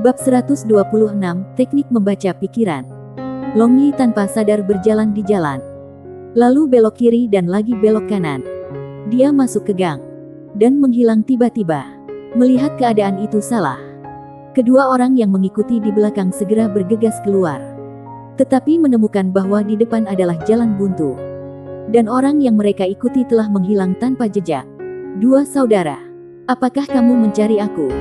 Bab 126, Teknik Membaca Pikiran. Long Yi tanpa sadar berjalan di jalan. Lalu belok kiri dan lagi belok kanan. Dia masuk ke gang. Dan menghilang tiba-tiba. Melihat keadaan itu salah. Kedua orang yang mengikuti di belakang segera bergegas keluar. Tetapi menemukan bahwa di depan adalah jalan buntu. Dan orang yang mereka ikuti telah menghilang tanpa jejak. Dua saudara. Apakah kamu mencari aku?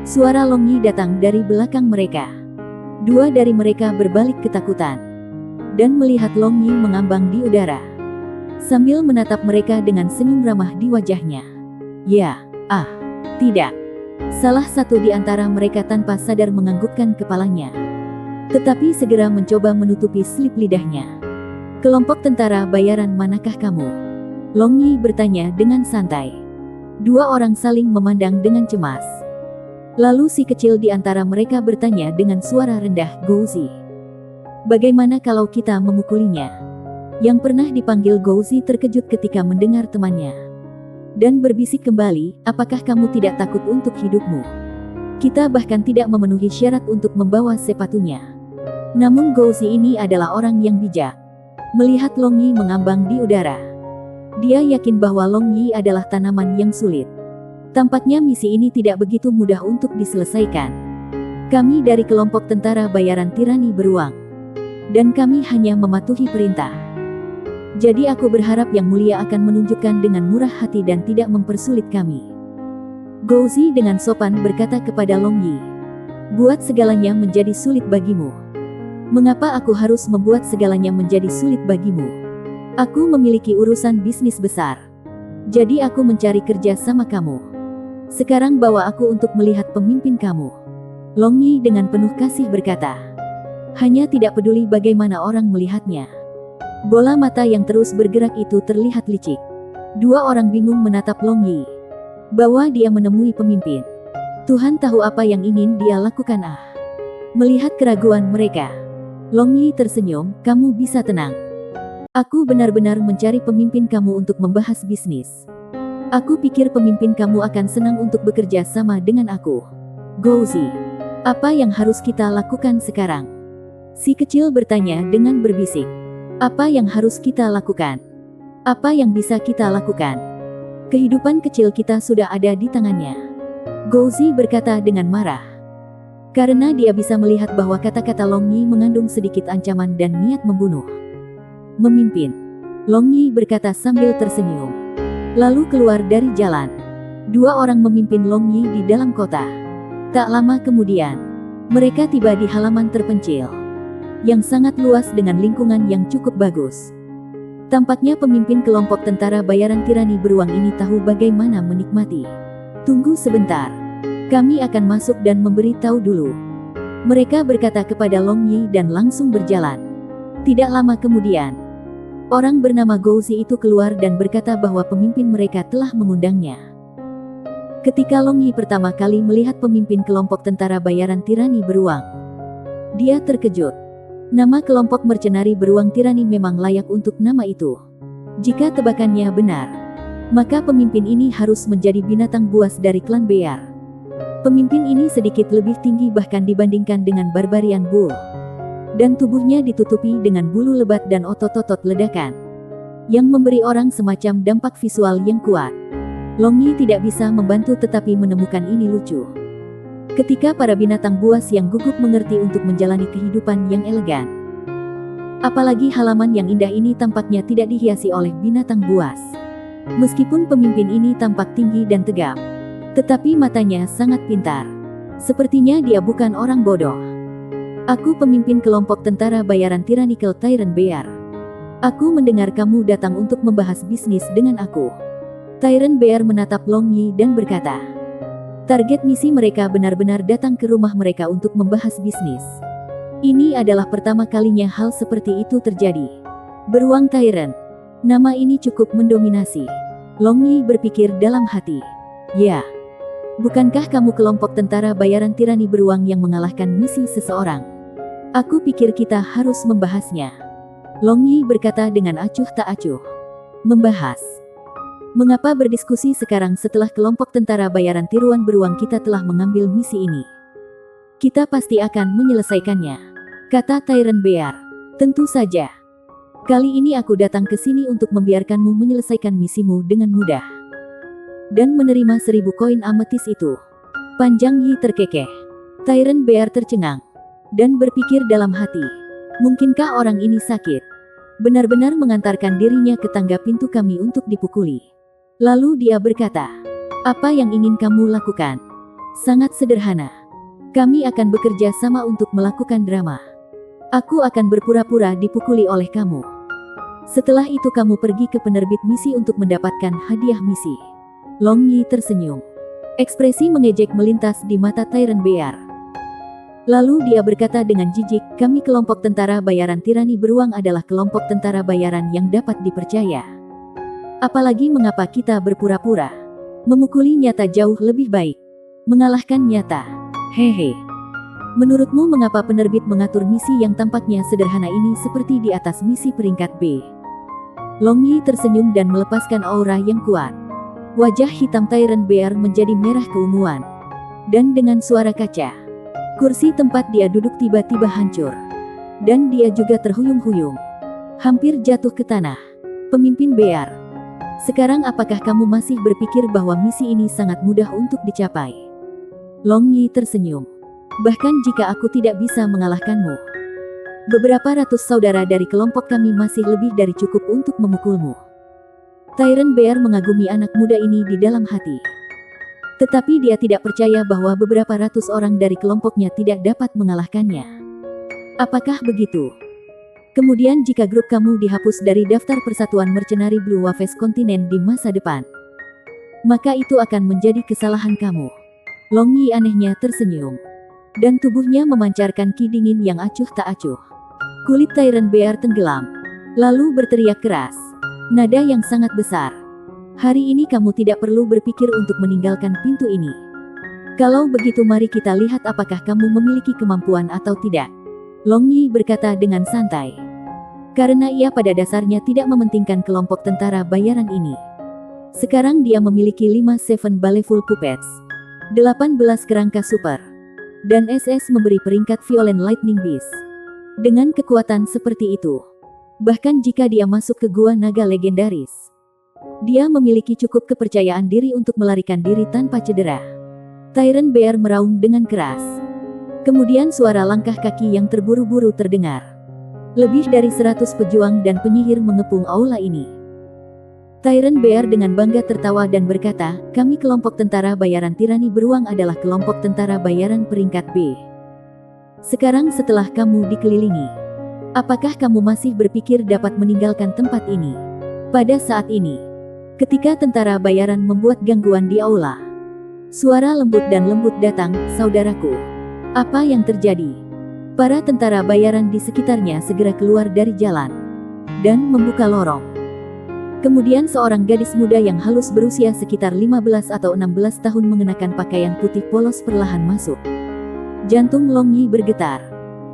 Suara Long Yi datang dari belakang mereka. Dua dari mereka berbalik ketakutan. Dan melihat Long Yi mengambang di udara. Sambil menatap mereka dengan senyum ramah di wajahnya. Ya, tidak. Salah satu di antara mereka tanpa sadar menganggukkan kepalanya. Tetapi segera mencoba menutupi selip lidahnya. Kelompok tentara bayaran manakah kamu? Long Yi bertanya dengan santai. Dua orang saling memandang dengan cemas. Lalu si kecil di antara mereka bertanya dengan suara rendah, Gouzi. Bagaimana kalau kita memukulinya? Yang pernah dipanggil Gouzi terkejut ketika mendengar temannya. Dan berbisik kembali, apakah kamu tidak takut untuk hidupmu? Kita bahkan tidak memenuhi syarat untuk membawa sepatunya. Namun Gouzi ini adalah orang yang bijak. Melihat Long Yi mengambang di udara. Dia yakin bahwa Long Yi adalah tanaman yang sulit. Tampaknya misi ini tidak begitu mudah untuk diselesaikan. Kami dari kelompok tentara bayaran tirani beruang. Dan kami hanya mematuhi perintah. Jadi aku berharap Yang Mulia akan menunjukkan dengan murah hati dan tidak mempersulit kami. Gouzi dengan sopan berkata kepada Long Yi. Buat segalanya menjadi sulit bagimu. Mengapa aku harus membuat segalanya menjadi sulit bagimu? Aku memiliki urusan bisnis besar. Jadi aku mencari kerja sama kamu. Sekarang bawa aku untuk melihat pemimpin kamu. Long Yi dengan penuh kasih berkata. Hanya tidak peduli bagaimana orang melihatnya. Bola mata yang terus bergerak itu terlihat licik. Dua orang bingung menatap Long Yi. Bahwa dia menemui pemimpin. Tuhan tahu apa yang ingin dia lakukan. Melihat keraguan mereka. Long Yi tersenyum, kamu bisa tenang. Aku benar-benar mencari pemimpin kamu untuk membahas bisnis. Aku pikir pemimpin kamu akan senang untuk bekerja sama dengan aku. Gouzi, apa yang harus kita lakukan sekarang? Si kecil bertanya dengan berbisik. Apa yang harus kita lakukan? Apa yang bisa kita lakukan? Kehidupan kecil kita sudah ada di tangannya. Gouzi berkata dengan marah. Karena dia bisa melihat bahwa kata-kata Long Yi mengandung sedikit ancaman dan niat membunuh. Memimpin. Long Yi berkata sambil tersenyum. Lalu keluar dari jalan. Dua orang memimpin Long Yi di dalam kota. Tak lama kemudian, mereka tiba di halaman terpencil. Yang sangat luas dengan lingkungan yang cukup bagus. Tampaknya pemimpin kelompok tentara bayaran tirani beruang ini tahu bagaimana menikmati. Tunggu sebentar. Kami akan masuk dan memberi tahu dulu. Mereka berkata kepada Long Yi dan langsung berjalan. Tidak lama kemudian, orang bernama Gouzi itu keluar dan berkata bahwa pemimpin mereka telah mengundangnya. Ketika Long Yi pertama kali melihat pemimpin kelompok tentara bayaran tirani beruang, dia terkejut. Nama kelompok mercenari beruang tirani memang layak untuk nama itu. Jika tebakannya benar, maka pemimpin ini harus menjadi binatang buas dari klan Bear. Pemimpin ini sedikit lebih tinggi bahkan dibandingkan dengan Barbarian Bull. Dan tubuhnya ditutupi dengan bulu lebat dan otot-otot ledakan. Yang memberi orang semacam dampak visual yang kuat. Long Yi tidak bisa membantu tetapi menemukan ini lucu. Ketika para binatang buas yang gugup mengerti untuk menjalani kehidupan yang elegan. Apalagi halaman yang indah ini tampaknya tidak dihiasi oleh binatang buas. Meskipun pemimpin ini tampak tinggi dan tegap. Tetapi matanya sangat pintar. Sepertinya dia bukan orang bodoh. Aku pemimpin kelompok tentara bayaran Tyrannical Tyrant Bear. Aku mendengar kamu datang untuk membahas bisnis dengan aku. Tyrant Bear menatap Long Yi dan berkata. Target misi mereka benar-benar datang ke rumah mereka untuk membahas bisnis. Ini adalah pertama kalinya hal seperti itu terjadi. Beruang Tyrant. Nama ini cukup mendominasi. Long Yi berpikir dalam hati. Ya. Bukankah kamu kelompok tentara bayaran tirani beruang yang mengalahkan misi seseorang? Aku pikir kita harus membahasnya. Long Yi berkata dengan acuh tak acuh. Membahas. Mengapa berdiskusi sekarang setelah kelompok tentara bayaran tiruan beruang kita telah mengambil misi ini? Kita pasti akan menyelesaikannya, kata Tyrant Bear. Tentu saja. Kali ini aku datang ke sini untuk membiarkanmu menyelesaikan misimu dengan mudah. Dan menerima 1000 koin ametis itu. Panjang Yi terkekeh. Tyrant Bear tercengang. Dan berpikir dalam hati. Mungkinkah orang ini sakit? Benar-benar mengantarkan dirinya ke tangga pintu kami untuk dipukuli. Lalu dia berkata, apa yang ingin kamu lakukan? Sangat sederhana. Kami akan bekerja sama untuk melakukan drama. Aku akan berpura-pura dipukuli oleh kamu. Setelah itu kamu pergi ke penerbit misi untuk mendapatkan hadiah misi. Long Yi tersenyum. Ekspresi mengejek melintas di mata Tyrant Bear. Lalu dia berkata dengan jijik, kami kelompok tentara bayaran tirani beruang adalah kelompok tentara bayaran yang dapat dipercaya. Apalagi mengapa kita berpura-pura? Memukuli nyata jauh lebih baik. Mengalahkan nyata. Hehe. Menurutmu mengapa penerbit mengatur misi yang tampaknya sederhana ini seperti di atas misi peringkat B? Long Yi tersenyum dan melepaskan aura yang kuat. Wajah hitam Tyrant Bear menjadi merah keunguan. Dan dengan suara kaca, kursi tempat dia duduk tiba-tiba hancur. Dan dia juga terhuyung-huyung. Hampir jatuh ke tanah. Pemimpin Bear. Sekarang apakah kamu masih berpikir bahwa misi ini sangat mudah untuk dicapai? Long Yi tersenyum. Bahkan jika aku tidak bisa mengalahkanmu, beberapa ratus saudara dari kelompok kami masih lebih dari cukup untuk memukulmu. Tyrant Bear mengagumi anak muda ini di dalam hati. Tetapi dia tidak percaya bahwa beberapa ratus orang dari kelompoknya tidak dapat mengalahkannya. Apakah begitu? Kemudian jika grup kamu dihapus dari daftar persatuan mercenari Blue Waves kontinen di masa depan, maka itu akan menjadi kesalahan kamu. Long Yi anehnya tersenyum. Dan tubuhnya memancarkan ki dingin yang acuh tak acuh. Kulit Tyrant Bear tenggelam. Lalu berteriak keras. Nada yang sangat besar. Hari ini kamu tidak perlu berpikir untuk meninggalkan pintu ini. Kalau begitu mari kita lihat apakah kamu memiliki kemampuan atau tidak. Long Yi berkata dengan santai. Karena ia pada dasarnya tidak mementingkan kelompok tentara bayaran ini. Sekarang dia memiliki 5 Seven Baleful Puppets, 18 kerangka super, dan SS memberi peringkat Violent Lightning Beast. Dengan kekuatan seperti itu, bahkan jika dia masuk ke gua naga legendaris, dia memiliki cukup kepercayaan diri untuk melarikan diri tanpa cedera. Tyrant Bear meraung dengan keras. Kemudian suara langkah kaki yang terburu-buru terdengar. Lebih dari 100 pejuang dan penyihir mengepung aula ini. Tyrant Bear dengan bangga tertawa dan berkata, kami kelompok tentara bayaran tirani beruang adalah kelompok tentara bayaran peringkat B. Sekarang setelah kamu dikelilingi, apakah kamu masih berpikir dapat meninggalkan tempat ini? Pada saat ini, ketika tentara bayaran membuat gangguan di aula, suara lembut dan lembut datang, saudaraku. Apa yang terjadi? Para tentara bayaran di sekitarnya segera keluar dari jalan dan membuka lorong. Kemudian seorang gadis muda yang halus berusia sekitar 15 atau 16 tahun mengenakan pakaian putih polos perlahan masuk. Jantung Long Yi bergetar.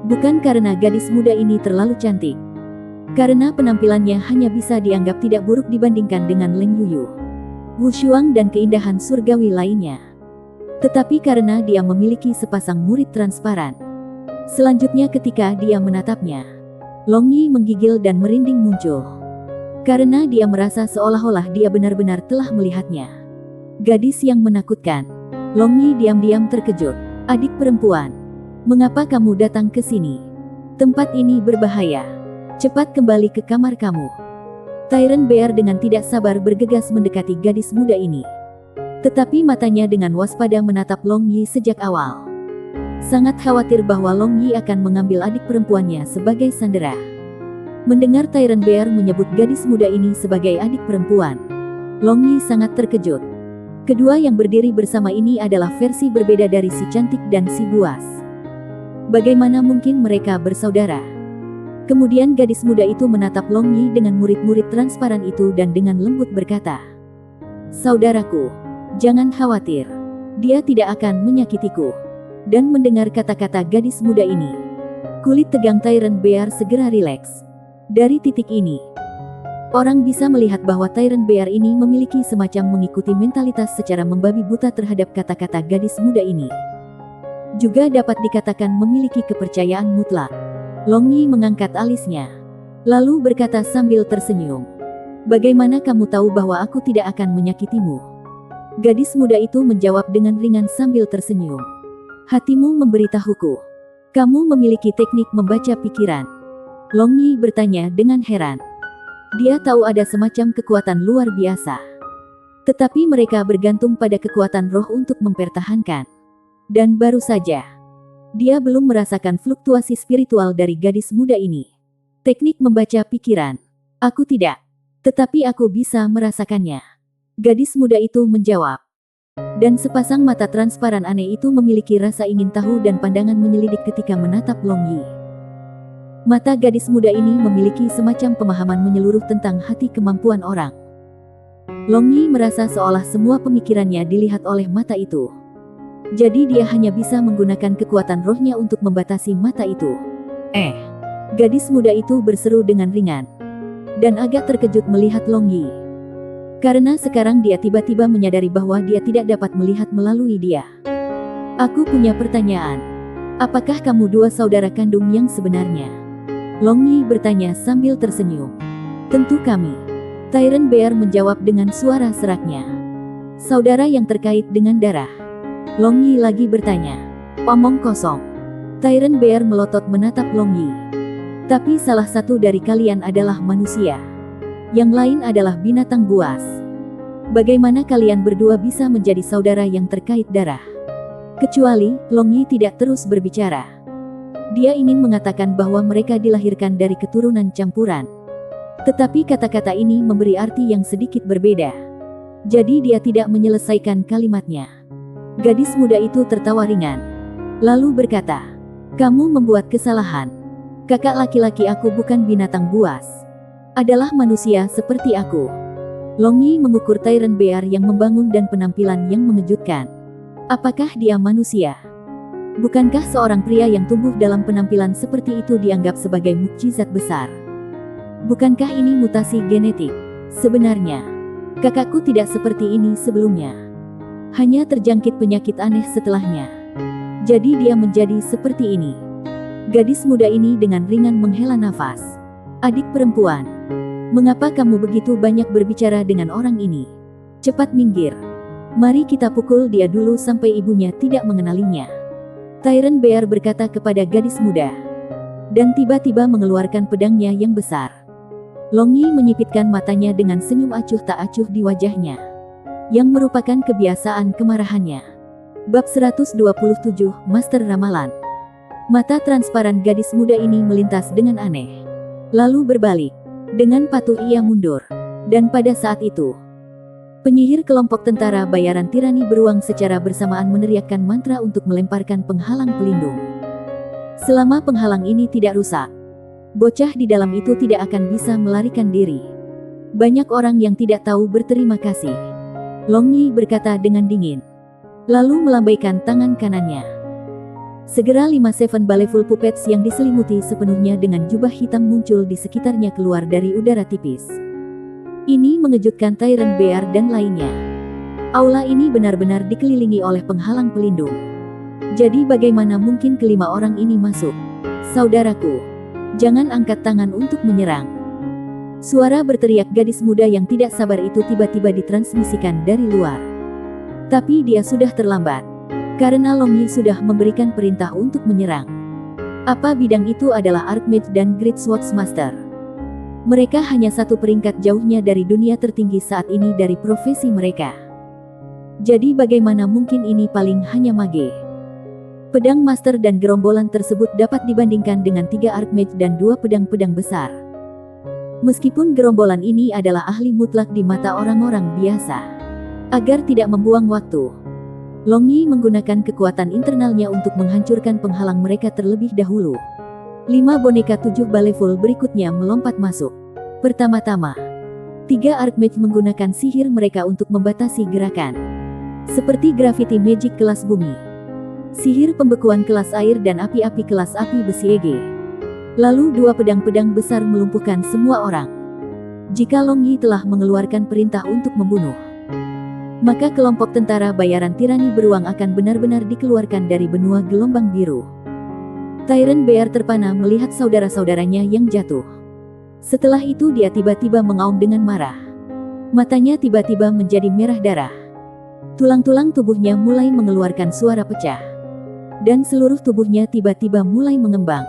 Bukan karena gadis muda ini terlalu cantik. Karena penampilannya hanya bisa dianggap tidak buruk dibandingkan dengan Leng Yuyu, Wu Shuang dan keindahan surgawi lainnya. Tetapi karena dia memiliki sepasang murid transparan. Selanjutnya ketika dia menatapnya, Long Yi menggigil dan merinding muncul. Karena dia merasa seolah-olah dia benar-benar telah melihatnya. Gadis yang menakutkan. Long Yi diam-diam terkejut. Adik perempuan, mengapa kamu datang ke sini? Tempat ini berbahaya. Cepat kembali ke kamar kamu. Tyrant Bear dengan tidak sabar bergegas mendekati gadis muda ini. Tetapi matanya dengan waspada menatap Long Yi sejak awal. Sangat khawatir bahwa Long Yi akan mengambil adik perempuannya sebagai sandera. Mendengar Tyrant Bear menyebut gadis muda ini sebagai adik perempuan, Long Yi sangat terkejut. Kedua yang berdiri bersama ini adalah versi berbeda dari si cantik dan si buas. Bagaimana mungkin mereka bersaudara? Kemudian gadis muda itu menatap Long Yi dengan murid-murid transparan itu dan dengan lembut berkata, saudaraku, jangan khawatir. Dia tidak akan menyakitiku. Dan mendengar kata-kata gadis muda ini, kulit tegang Tyrant Bear segera rileks. Dari titik ini, orang bisa melihat bahwa Tyrant Bear ini memiliki semacam mengikuti mentalitas secara membabi buta terhadap kata-kata gadis muda ini. juga dapat dikatakan memiliki kepercayaan mutlak. Long Yi mengangkat alisnya, lalu berkata sambil tersenyum, "Bagaimana kamu tahu bahwa aku tidak akan menyakitimu?" Gadis muda itu menjawab dengan ringan sambil tersenyum, "Hatimu memberitahuku. Kamu memiliki teknik membaca pikiran." Long Yi bertanya dengan heran. Dia tahu ada semacam kekuatan luar biasa. Tetapi mereka bergantung pada kekuatan roh untuk mempertahankan. Dan baru saja, dia belum merasakan fluktuasi spiritual dari gadis muda ini. Teknik membaca pikiran. Aku tidak. Tetapi aku bisa merasakannya. Gadis muda itu menjawab. Dan sepasang mata transparan aneh itu memiliki rasa ingin tahu dan pandangan menyelidik ketika menatap Long Yi. Mata gadis muda ini memiliki semacam pemahaman menyeluruh tentang hati kemampuan orang. Long Yi merasa seolah semua pemikirannya dilihat oleh mata itu. Jadi dia hanya bisa menggunakan kekuatan rohnya untuk membatasi mata itu. Gadis muda itu berseru dengan ringan. Dan agak terkejut melihat Long Yi. Karena sekarang dia tiba-tiba menyadari bahwa dia tidak dapat melihat melalui dia. "Aku punya pertanyaan. Apakah kamu dua saudara kandung yang sebenarnya?" Long Yi bertanya sambil tersenyum. "Tentu kami." Tyron Bear menjawab dengan suara seraknya. "Saudara yang terkait dengan darah?" Long Yi lagi bertanya. "Omong kosong." Tyron Bear melotot menatap Long Yi. "Tapi salah satu dari kalian adalah manusia. Yang lain adalah binatang buas. Bagaimana kalian berdua bisa menjadi saudara yang terkait darah?" Kecuali, Long Yi tidak terus berbicara. Dia ingin mengatakan bahwa mereka dilahirkan dari keturunan campuran. Tetapi kata-kata ini memberi arti yang sedikit berbeda. Jadi dia tidak menyelesaikan kalimatnya. Gadis muda itu tertawa ringan. Lalu berkata, "Kamu membuat kesalahan. Kakak laki-laki aku bukan binatang buas. Adalah manusia seperti aku." Long Yi mengukur Tyron Bear yang membangun dan penampilan yang mengejutkan. Apakah dia manusia? Bukankah seorang pria yang tumbuh dalam penampilan seperti itu dianggap sebagai mukjizat besar? Bukankah ini mutasi genetik? Sebenarnya, kakakku tidak seperti ini sebelumnya. Hanya terjangkit penyakit aneh setelahnya. Jadi dia menjadi seperti ini. Gadis muda ini dengan ringan menghela nafas. "Adik perempuan, mengapa kamu begitu banyak berbicara dengan orang ini? Cepat minggir. Mari kita pukul dia dulu sampai ibunya tidak mengenalinya." Tyron Bear berkata kepada gadis muda. Dan tiba-tiba mengeluarkan pedangnya yang besar. Long Yi menyipitkan matanya dengan senyum acuh tak acuh di wajahnya. Yang merupakan kebiasaan kemarahannya. Bab 127, Master Ramalan. Mata transparan gadis muda ini melintas dengan aneh. Lalu berbalik. Dengan patuh ia mundur. Dan pada saat itu, penyihir kelompok tentara bayaran tirani beruang secara bersamaan meneriakkan mantra untuk melemparkan penghalang pelindung. Selama penghalang ini tidak rusak, bocah di dalam itu tidak akan bisa melarikan diri. Banyak orang yang tidak tahu berterima kasih. Long Yi berkata dengan dingin. Lalu melambaikan tangan kanannya. Segera 5 Seven Baleful Puppets yang diselimuti sepenuhnya dengan jubah hitam muncul di sekitarnya keluar dari udara tipis. Ini mengejutkan Tyron Bear dan lainnya. Aula ini benar-benar dikelilingi oleh penghalang pelindung. Jadi bagaimana mungkin kelima orang ini masuk? "Saudaraku, jangan angkat tangan untuk menyerang." Suara berteriak gadis muda yang tidak sabar itu tiba-tiba ditransmisikan dari luar. Tapi dia sudah terlambat. Karena Long Yi sudah memberikan perintah untuk menyerang. Apa bidang itu adalah Archmage dan Great Swordsmaster. Mereka hanya satu peringkat jauhnya dari dunia tertinggi saat ini dari profesi mereka. Jadi bagaimana mungkin ini paling hanya mage? Pedang master dan gerombolan tersebut dapat dibandingkan dengan 3 Archmage dan 2 pedang-pedang besar. Meskipun gerombolan ini adalah ahli mutlak di mata orang-orang biasa. Agar tidak membuang waktu, Long Yi menggunakan kekuatan internalnya untuk menghancurkan penghalang mereka terlebih dahulu. 5 boneka 7 Baleful berikutnya melompat masuk. Pertama-tama, 3 Archmage menggunakan sihir mereka untuk membatasi gerakan. Seperti Gravity Magic kelas bumi, sihir pembekuan kelas air dan api-api kelas api besi Ege. Lalu 2 pedang-pedang besar melumpuhkan semua orang. Jika Long Yi telah mengeluarkan perintah untuk membunuh, maka kelompok tentara bayaran tirani beruang akan benar-benar dikeluarkan dari benua gelombang biru. Tyrant Bear terpana melihat saudara-saudaranya yang jatuh. Setelah itu dia tiba-tiba mengaum dengan marah. Matanya tiba-tiba menjadi merah darah. Tulang-tulang tubuhnya mulai mengeluarkan suara pecah. Dan seluruh tubuhnya tiba-tiba mulai mengembang.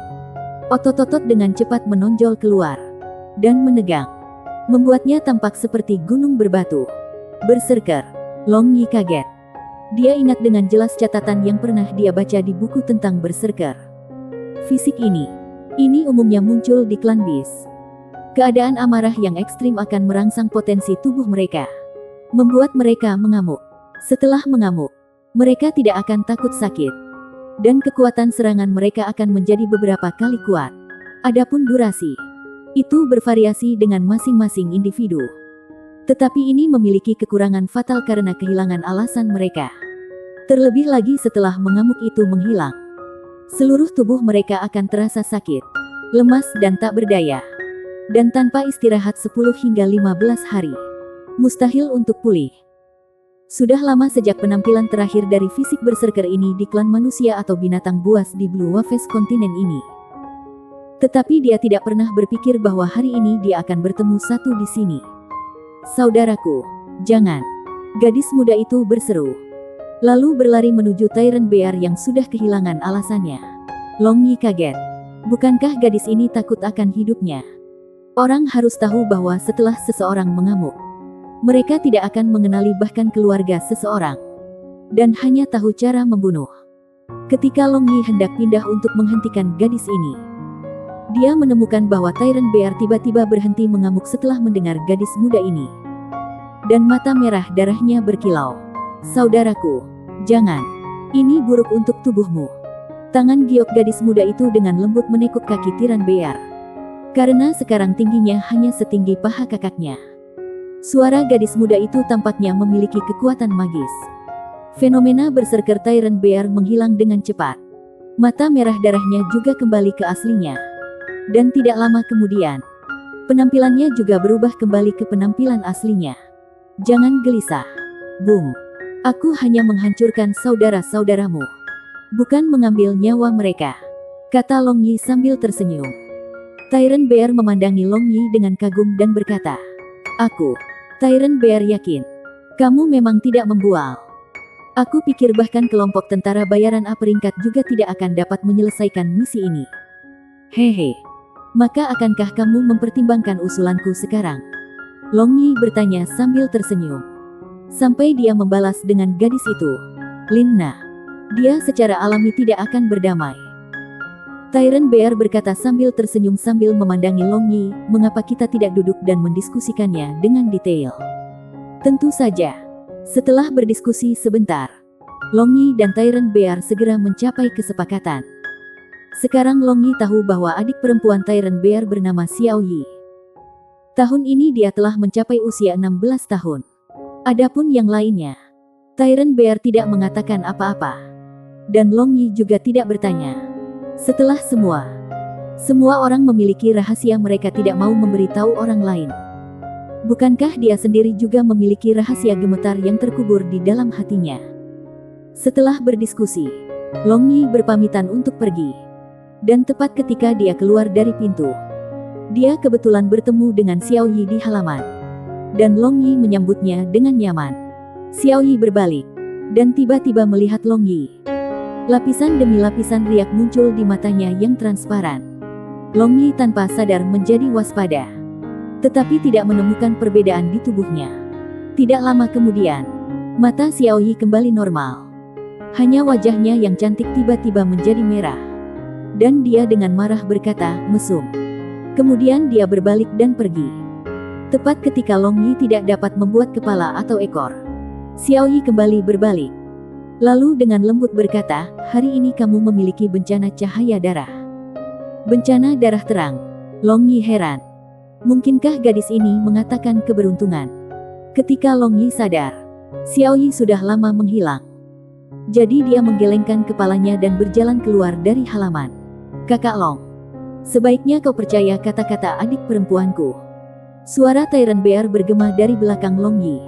Otot-otot dengan cepat menonjol keluar. Dan menegang. Membuatnya tampak seperti gunung berbatu. Berserker. Long Yi kaget. Dia ingat dengan jelas catatan yang pernah dia baca di buku tentang berserker. Fisik ini umumnya muncul di klan Beast. Keadaan amarah yang ekstrim akan merangsang potensi tubuh mereka. Membuat mereka mengamuk. Setelah mengamuk, mereka tidak akan takut sakit. Dan kekuatan serangan mereka akan menjadi beberapa kali kuat. Adapun durasi, itu bervariasi dengan masing-masing individu. Tetapi ini memiliki kekurangan fatal karena kehilangan alasan mereka. Terlebih lagi setelah mengamuk itu menghilang. Seluruh tubuh mereka akan terasa sakit, lemas dan tak berdaya. Dan tanpa istirahat 10 hingga 15 hari. Mustahil untuk pulih. Sudah lama sejak penampilan terakhir dari fisik berserker ini di klan manusia atau binatang buas di Blue Waves kontinen ini. Tetapi dia tidak pernah berpikir bahwa hari ini dia akan bertemu satu di sini. Saudaraku, jangan. Gadis muda itu berseru. Lalu berlari menuju Tyrant Bear yang sudah kehilangan alasannya. Long Yi kaget. Bukankah gadis ini takut akan hidupnya? Orang harus tahu bahwa setelah seseorang mengamuk, mereka tidak akan mengenali bahkan keluarga seseorang. Dan hanya tahu cara membunuh. Ketika Long Yi hendak pindah untuk menghentikan gadis ini, dia menemukan bahwa Tyrant Bear tiba-tiba berhenti mengamuk setelah mendengar gadis muda ini. Dan mata merah darahnya berkilau. Saudaraku, jangan. Ini buruk untuk tubuhmu. Tangan giok gadis muda itu dengan lembut menekuk kaki Tyrant Bear. Karena sekarang tingginya hanya setinggi paha kakaknya. Suara gadis muda itu tampaknya memiliki kekuatan magis. Fenomena berserker Tyrant Bear menghilang dengan cepat. Mata merah darahnya juga kembali ke aslinya. Dan tidak lama kemudian, penampilannya juga berubah kembali ke penampilan aslinya. Jangan gelisah. Bung. Aku hanya menghancurkan saudara-saudaramu. Bukan mengambil nyawa mereka. Kata Long Yi sambil tersenyum. Tyrant Bear memandangi Long Yi dengan kagum dan berkata, "Aku, Tyrant Bear yakin, kamu memang tidak membual. Aku pikir bahkan kelompok tentara bayaran A peringkat juga tidak akan dapat menyelesaikan misi ini. Hehe. Maka akankah kamu mempertimbangkan usulanku sekarang?" Long Yi bertanya sambil tersenyum. Sampai dia membalas dengan gadis itu. Lin-na. Dia secara alami tidak akan berdamai. Tyrant Bear berkata sambil tersenyum sambil memandangi Long Yi, mengapa kita tidak duduk dan mendiskusikannya dengan detail? Tentu saja. Setelah berdiskusi sebentar, Long Yi dan Tyrant Bear segera mencapai kesepakatan. Sekarang Long Yi tahu bahwa adik perempuan Tyrant Bear bernama Xiao Yi. Tahun ini dia telah mencapai usia 16 tahun. Adapun yang lainnya, Tyrant Bear tidak mengatakan apa-apa. Dan Long Yi juga tidak bertanya. Setelah semua orang memiliki rahasia mereka tidak mau memberitahu orang lain. Bukankah dia sendiri juga memiliki rahasia gemetar yang terkubur di dalam hatinya? Setelah berdiskusi, Long Yi berpamitan untuk pergi. Dan tepat ketika dia keluar dari pintu, dia kebetulan bertemu dengan Xiao Yi di halaman. Dan Long Yi menyambutnya dengan nyaman. Xiao Yi berbalik dan tiba-tiba melihat Long Yi. Lapisan demi lapisan riak muncul di matanya yang transparan. Long Yi tanpa sadar menjadi waspada. Tetapi tidak menemukan perbedaan di tubuhnya. Tidak lama kemudian, mata Xiao Yi kembali normal. Hanya wajahnya yang cantik tiba-tiba menjadi merah. Dan dia dengan marah berkata, "Mesum." Kemudian dia berbalik dan pergi. Tepat ketika Long Yi tidak dapat membuat kepala atau ekor, Xiao Yi kembali berbalik. Lalu dengan lembut berkata, "Hari ini kamu memiliki bencana cahaya darah." Bencana darah terang. Long Yi heran. Mungkinkah gadis ini mengatakan keberuntungan? Ketika Long Yi sadar, Xiao Yi sudah lama menghilang. Jadi dia menggelengkan kepalanya dan berjalan keluar dari halaman. "Kakak Long, sebaiknya kau percaya kata-kata adik perempuanku." Suara Tyrant Bear bergema dari belakang Long Yi.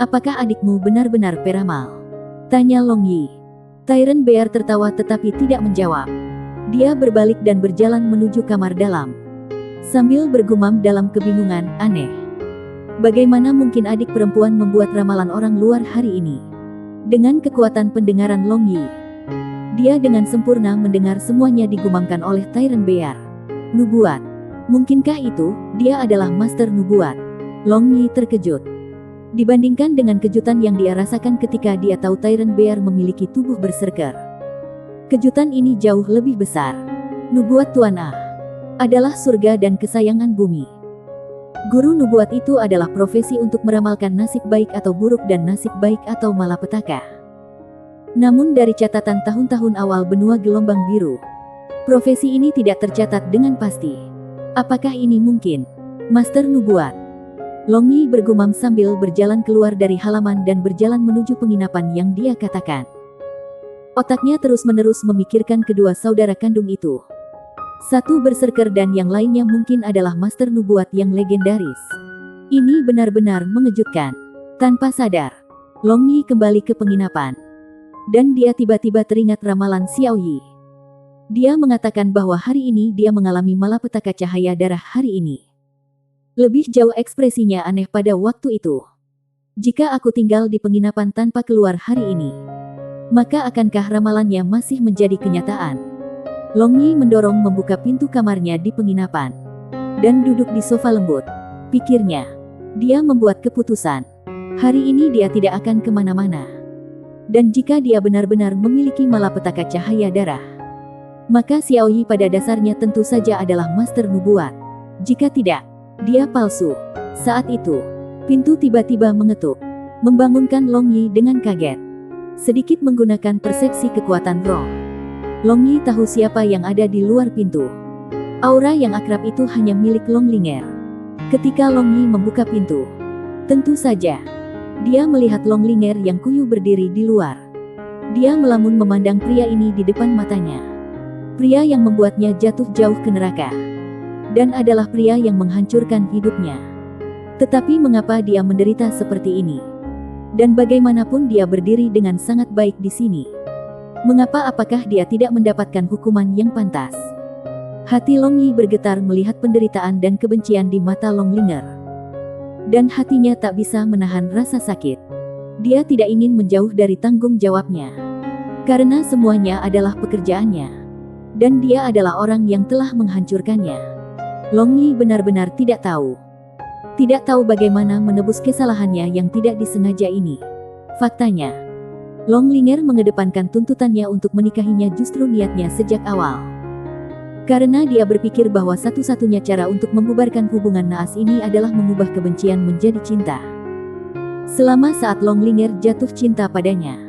Apakah adikmu benar-benar peramal? Tanya Long Yi. Tyrant Bear tertawa tetapi tidak menjawab. Dia berbalik dan berjalan menuju kamar dalam. Sambil bergumam dalam kebingungan, aneh. Bagaimana mungkin adik perempuan membuat ramalan orang luar hari ini? Dengan kekuatan pendengaran Long Yi, dia dengan sempurna mendengar semuanya digumamkan oleh Tyrant Bear. Nubuat. Mungkinkah itu, dia adalah master nubuat? Long Yi terkejut. Dibandingkan dengan kejutan yang dia rasakan ketika dia tahu Tyrant Bear memiliki tubuh berserker, kejutan ini jauh lebih besar. Nubuat Tuan Ah adalah surga dan kesayangan bumi. Guru nubuat itu adalah profesi untuk meramalkan nasib baik atau buruk dan nasib baik atau malapetaka. Namun dari catatan tahun-tahun awal benua gelombang biru, profesi ini tidak tercatat dengan pasti. Apakah ini mungkin? Master nubuat. Long Yi bergumam sambil berjalan keluar dari halaman dan berjalan menuju penginapan yang dia katakan. Otaknya terus-menerus memikirkan kedua saudara kandung itu. Satu berserker dan yang lainnya mungkin adalah master nubuat yang legendaris. Ini benar-benar mengejutkan. Tanpa sadar, Long Yi kembali ke penginapan. Dan dia tiba-tiba teringat ramalan Xiao Yi. Dia mengatakan bahwa hari ini dia mengalami malapetaka cahaya darah hari ini. Lebih jauh ekspresinya aneh pada waktu itu. Jika aku tinggal di penginapan tanpa keluar hari ini, maka akankah ramalannya masih menjadi kenyataan? Long Yi mendorong membuka pintu kamarnya di penginapan dan duduk di sofa lembut. Pikirnya, dia membuat keputusan. Hari ini dia tidak akan kemana-mana. Dan jika dia benar-benar memiliki malapetaka cahaya darah, maka Xiao Yi pada dasarnya tentu saja adalah master nubuat. Jika tidak, dia palsu. Saat itu, pintu tiba-tiba mengetuk, membangunkan Long Yi dengan kaget. Sedikit menggunakan persepsi kekuatan roh, Long Yi tahu siapa yang ada di luar pintu. Aura yang akrab itu hanya milik Long Linger. Ketika Long Yi membuka pintu, tentu saja dia melihat Long Linger yang kuyuh berdiri di luar. Dia melamun memandang pria ini di depan matanya. Pria yang membuatnya jatuh jauh ke neraka. Dan adalah pria yang menghancurkan hidupnya. Tetapi mengapa dia menderita seperti ini? Dan bagaimanapun dia berdiri dengan sangat baik di sini. Mengapa apakah dia tidak mendapatkan hukuman yang pantas? Hati Long Yi bergetar melihat penderitaan dan kebencian di mata Long Linger. Dan hatinya tak bisa menahan rasa sakit. Dia tidak ingin menjauh dari tanggung jawabnya. Karena semuanya adalah pekerjaannya. Dan dia adalah orang yang telah menghancurkannya. Long Yi benar-benar tidak tahu. Tidak tahu bagaimana menebus kesalahannya yang tidak disengaja ini. Faktanya, Long Linger mengedepankan tuntutannya untuk menikahinya justru niatnya sejak awal. Karena dia berpikir bahwa satu-satunya cara untuk membubarkan hubungan naas ini adalah mengubah kebencian menjadi cinta. Selama saat Long Linger jatuh cinta padanya,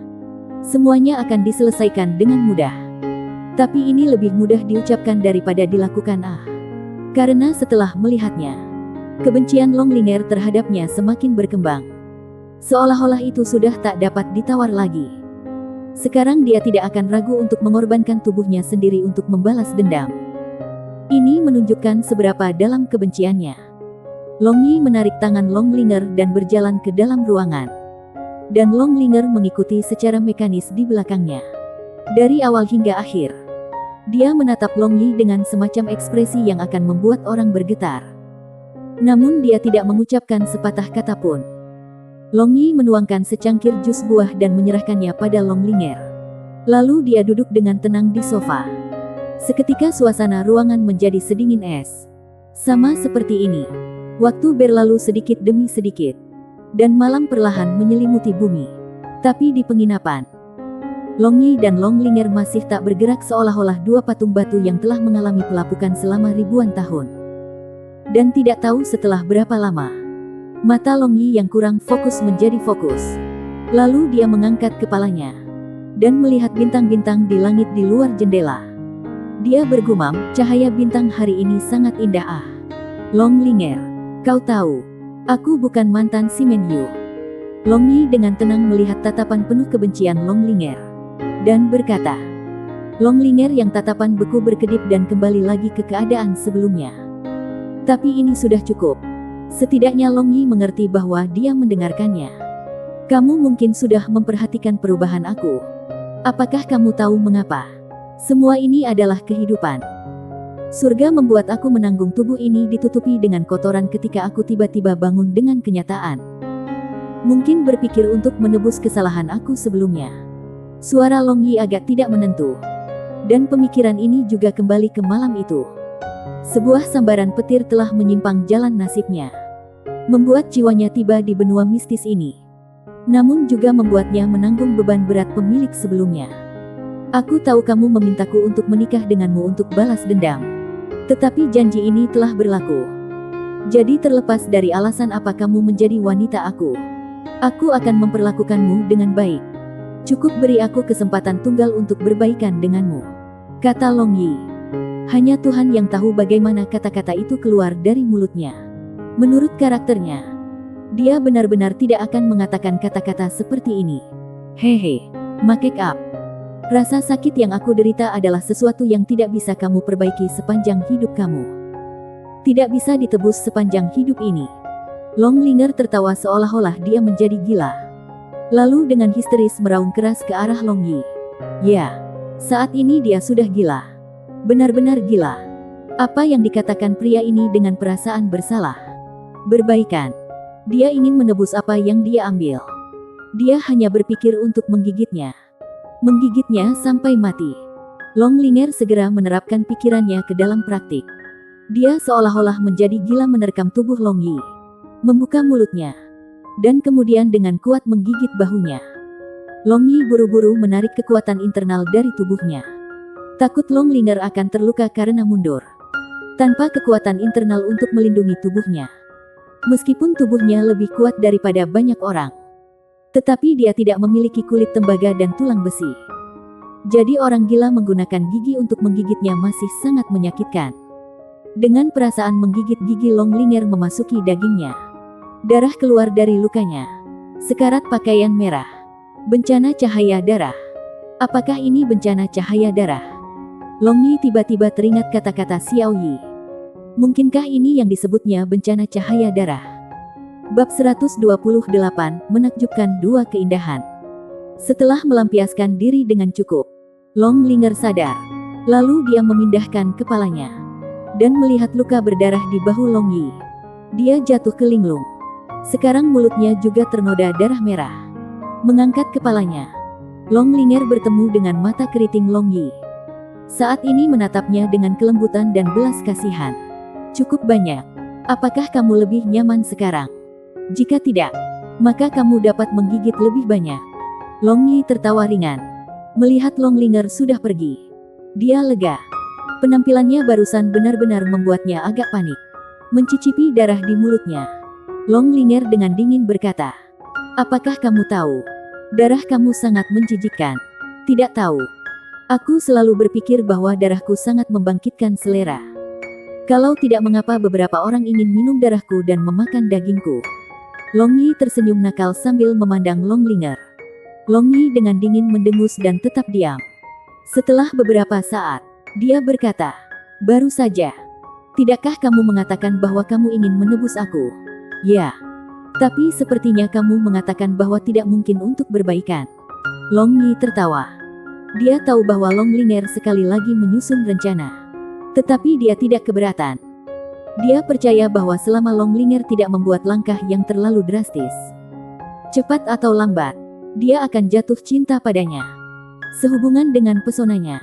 semuanya akan diselesaikan dengan mudah. Tapi ini lebih mudah diucapkan daripada dilakukan. Karena setelah melihatnya, kebencian Long Linger terhadapnya semakin berkembang. Seolah-olah itu sudah tak dapat ditawar lagi. Sekarang dia tidak akan ragu untuk mengorbankan tubuhnya sendiri untuk membalas dendam. Ini menunjukkan seberapa dalam kebenciannya. Long Yi menarik tangan Long Linger dan berjalan ke dalam ruangan. Dan Long Linger mengikuti secara mekanis di belakangnya. Dari awal hingga akhir, dia menatap Long Yi dengan semacam ekspresi yang akan membuat orang bergetar. Namun dia tidak mengucapkan sepatah kata pun. Long Yi menuangkan secangkir jus buah dan menyerahkannya pada Long Linger. Lalu dia duduk dengan tenang di sofa. Seketika suasana ruangan menjadi sedingin es. Sama seperti ini, waktu berlalu sedikit demi sedikit. Dan malam perlahan menyelimuti bumi. Tapi di penginapan, Long Yi dan Long Linger masih tak bergerak seolah-olah dua patung batu yang telah mengalami pelapukan selama ribuan tahun. Dan tidak tahu setelah berapa lama, mata Long Yi yang kurang fokus menjadi fokus. Lalu dia mengangkat kepalanya dan melihat bintang-bintang di langit di luar jendela. Dia bergumam, cahaya bintang hari ini sangat indah. Long Linger, kau tahu, aku bukan mantan si Menyu. Long Yi dengan tenang melihat tatapan penuh kebencian Long Linger. Dan berkata, Long Linger yang tatapan beku berkedip dan kembali lagi ke keadaan sebelumnya. Tapi ini sudah cukup. Setidaknya Long Yi mengerti bahwa dia mendengarkannya. Kamu mungkin sudah memperhatikan perubahan aku. Apakah kamu tahu mengapa? Semua ini adalah kehidupan. Surga membuat aku menanggung tubuh ini ditutupi dengan kotoran ketika aku tiba-tiba bangun dengan kenyataan. Mungkin berpikir untuk menebus kesalahan aku sebelumnya. Suara Long Yi agak tidak menentu. Dan pemikiran ini juga kembali ke malam itu. Sebuah sambaran petir telah menyimpang jalan nasibnya. Membuat jiwanya tiba di benua mistis ini. Namun juga membuatnya menanggung beban berat pemilik sebelumnya. Aku tahu kamu memintaku untuk menikah denganmu untuk balas dendam. Tetapi janji ini telah berlaku. Jadi terlepas dari alasan apa kamu menjadi wanita aku akan memperlakukanmu dengan baik. Cukup beri aku kesempatan tunggal untuk berbaikan denganmu, kata Long Yi. Hanya Tuhan yang tahu bagaimana kata-kata itu keluar dari mulutnya. Menurut karakternya, dia benar-benar tidak akan mengatakan kata-kata seperti ini. Hehe, make up. Rasa sakit yang aku derita adalah sesuatu yang tidak bisa kamu perbaiki sepanjang hidup kamu. Tidak bisa ditebus sepanjang hidup ini. Long Linger tertawa seolah-olah dia menjadi gila. Lalu dengan histeris meraung keras ke arah Long Yi. Ya, saat ini dia sudah gila. Benar-benar gila. Apa yang dikatakan pria ini dengan perasaan bersalah? Berbaikan. Dia ingin menebus apa yang dia ambil. Dia hanya berpikir untuk menggigitnya. Menggigitnya sampai mati. Long Linger segera menerapkan pikirannya ke dalam praktik. Dia seolah-olah menjadi gila menerkam tubuh Long Yi. Membuka mulutnya. Dan kemudian dengan kuat menggigit bahunya. Long Yi buru-buru menarik kekuatan internal dari tubuhnya. Takut Long Linger akan terluka karena mundur. Tanpa kekuatan internal untuk melindungi tubuhnya. Meskipun tubuhnya lebih kuat daripada banyak orang. Tetapi dia tidak memiliki kulit tembaga dan tulang besi. Jadi orang gila menggunakan gigi untuk menggigitnya masih sangat menyakitkan. Dengan perasaan menggigit gigi Long Linger memasuki dagingnya. Darah keluar dari lukanya. Sekarat pakaian merah. Bencana cahaya darah. Apakah ini bencana cahaya darah? Long Yi tiba-tiba teringat kata-kata Xiao Yi. Mungkinkah ini yang disebutnya bencana cahaya darah? Bab 128, menakjubkan dua keindahan. Setelah melampiaskan diri dengan cukup, Long Linger sadar. Lalu dia memindahkan kepalanya. Dan melihat luka berdarah di bahu Long Yi. Dia jatuh ke linglung. Sekarang mulutnya juga ternoda darah merah. Mengangkat kepalanya. Long Linger bertemu dengan mata keriting Long Yi. Saat ini menatapnya dengan kelembutan dan belas kasihan. Cukup banyak. Apakah kamu lebih nyaman sekarang? Jika tidak, maka kamu dapat menggigit lebih banyak. Long Yi tertawa ringan. Melihat Long Linger sudah pergi. Dia lega. Penampilannya barusan benar-benar membuatnya agak panik. Mencicipi darah di mulutnya. Long Linger dengan dingin berkata, apakah kamu tahu? Darah kamu sangat menjijikkan. Tidak tahu. Aku selalu berpikir bahwa darahku sangat membangkitkan selera. Kalau tidak mengapa beberapa orang ingin minum darahku dan memakan dagingku. Long Yi tersenyum nakal sambil memandang Long Linger. Long Yi dengan dingin mendengus dan tetap diam. Setelah beberapa saat, dia berkata, baru saja. Tidakkah kamu mengatakan bahwa kamu ingin menebus aku? Ya. Tapi sepertinya kamu mengatakan bahwa tidak mungkin untuk berbaikan. Long Yi tertawa. Dia tahu bahwa Long Linger sekali lagi menyusun rencana. Tetapi dia tidak keberatan. Dia percaya bahwa selama Long Linger tidak membuat langkah yang terlalu drastis, cepat atau lambat, dia akan jatuh cinta padanya. Sehubungan dengan pesonanya,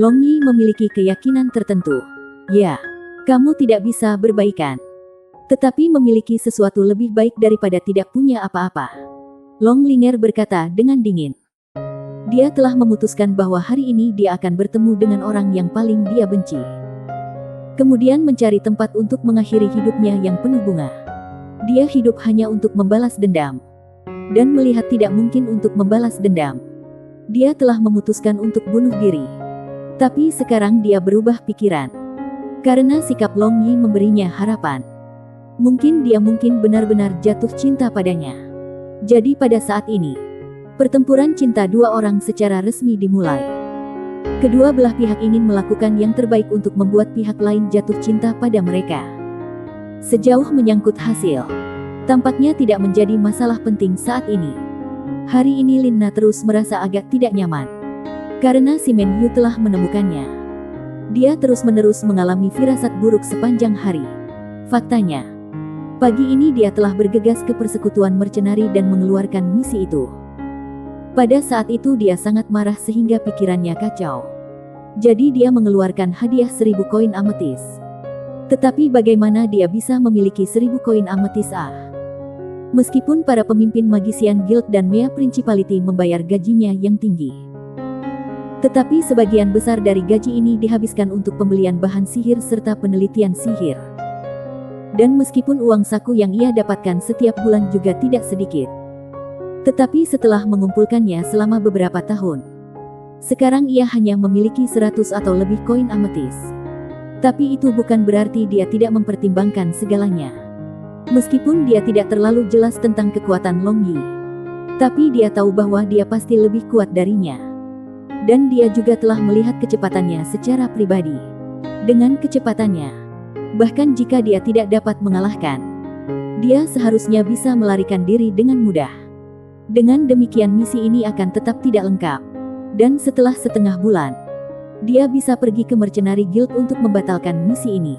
Long Yi memiliki keyakinan tertentu. Ya, kamu tidak bisa berbaikan. Tetapi memiliki sesuatu lebih baik daripada tidak punya apa-apa. Long Linger berkata dengan dingin. Dia telah memutuskan bahwa hari ini dia akan bertemu dengan orang yang paling dia benci. Kemudian mencari tempat untuk mengakhiri hidupnya yang penuh bunga. Dia hidup hanya untuk membalas dendam. Dan melihat tidak mungkin untuk membalas dendam. Dia telah memutuskan untuk bunuh diri. Tapi sekarang dia berubah pikiran. Karena sikap Long Yi memberinya harapan. Mungkin dia benar-benar jatuh cinta padanya. Jadi pada saat ini, pertempuran cinta dua orang secara resmi dimulai. Kedua belah pihak ingin melakukan yang terbaik untuk membuat pihak lain jatuh cinta pada mereka. Sejauh menyangkut hasil, tampaknya tidak menjadi masalah penting saat ini. Hari ini Lin Na terus merasa agak tidak nyaman. Karena si Men Yu telah menemukannya. Dia terus-menerus mengalami firasat buruk sepanjang hari. Faktanya, pagi ini dia telah bergegas ke persekutuan mercenari dan mengeluarkan misi itu. Pada saat itu dia sangat marah sehingga pikirannya kacau. Jadi dia mengeluarkan hadiah 1000 koin ametis. Tetapi bagaimana dia bisa memiliki 1000 koin ametis? Meskipun para pemimpin Magician Guild dan Mea Principality membayar gajinya yang tinggi. Tetapi sebagian besar dari gaji ini dihabiskan untuk pembelian bahan sihir serta penelitian sihir. Dan meskipun uang saku yang ia dapatkan setiap bulan juga tidak sedikit. Tetapi setelah mengumpulkannya selama beberapa tahun, sekarang ia hanya memiliki 100 atau lebih koin ametis. Tapi itu bukan berarti dia tidak mempertimbangkan segalanya. Meskipun dia tidak terlalu jelas tentang kekuatan Long Yi, tapi dia tahu bahwa dia pasti lebih kuat darinya. Dan dia juga telah melihat kecepatannya secara pribadi. Dengan kecepatannya, bahkan jika dia tidak dapat mengalahkan, dia seharusnya bisa melarikan diri dengan mudah. Dengan demikian misi ini akan tetap tidak lengkap. Dan setelah setengah bulan, dia bisa pergi ke Mercenary Guild untuk membatalkan misi ini.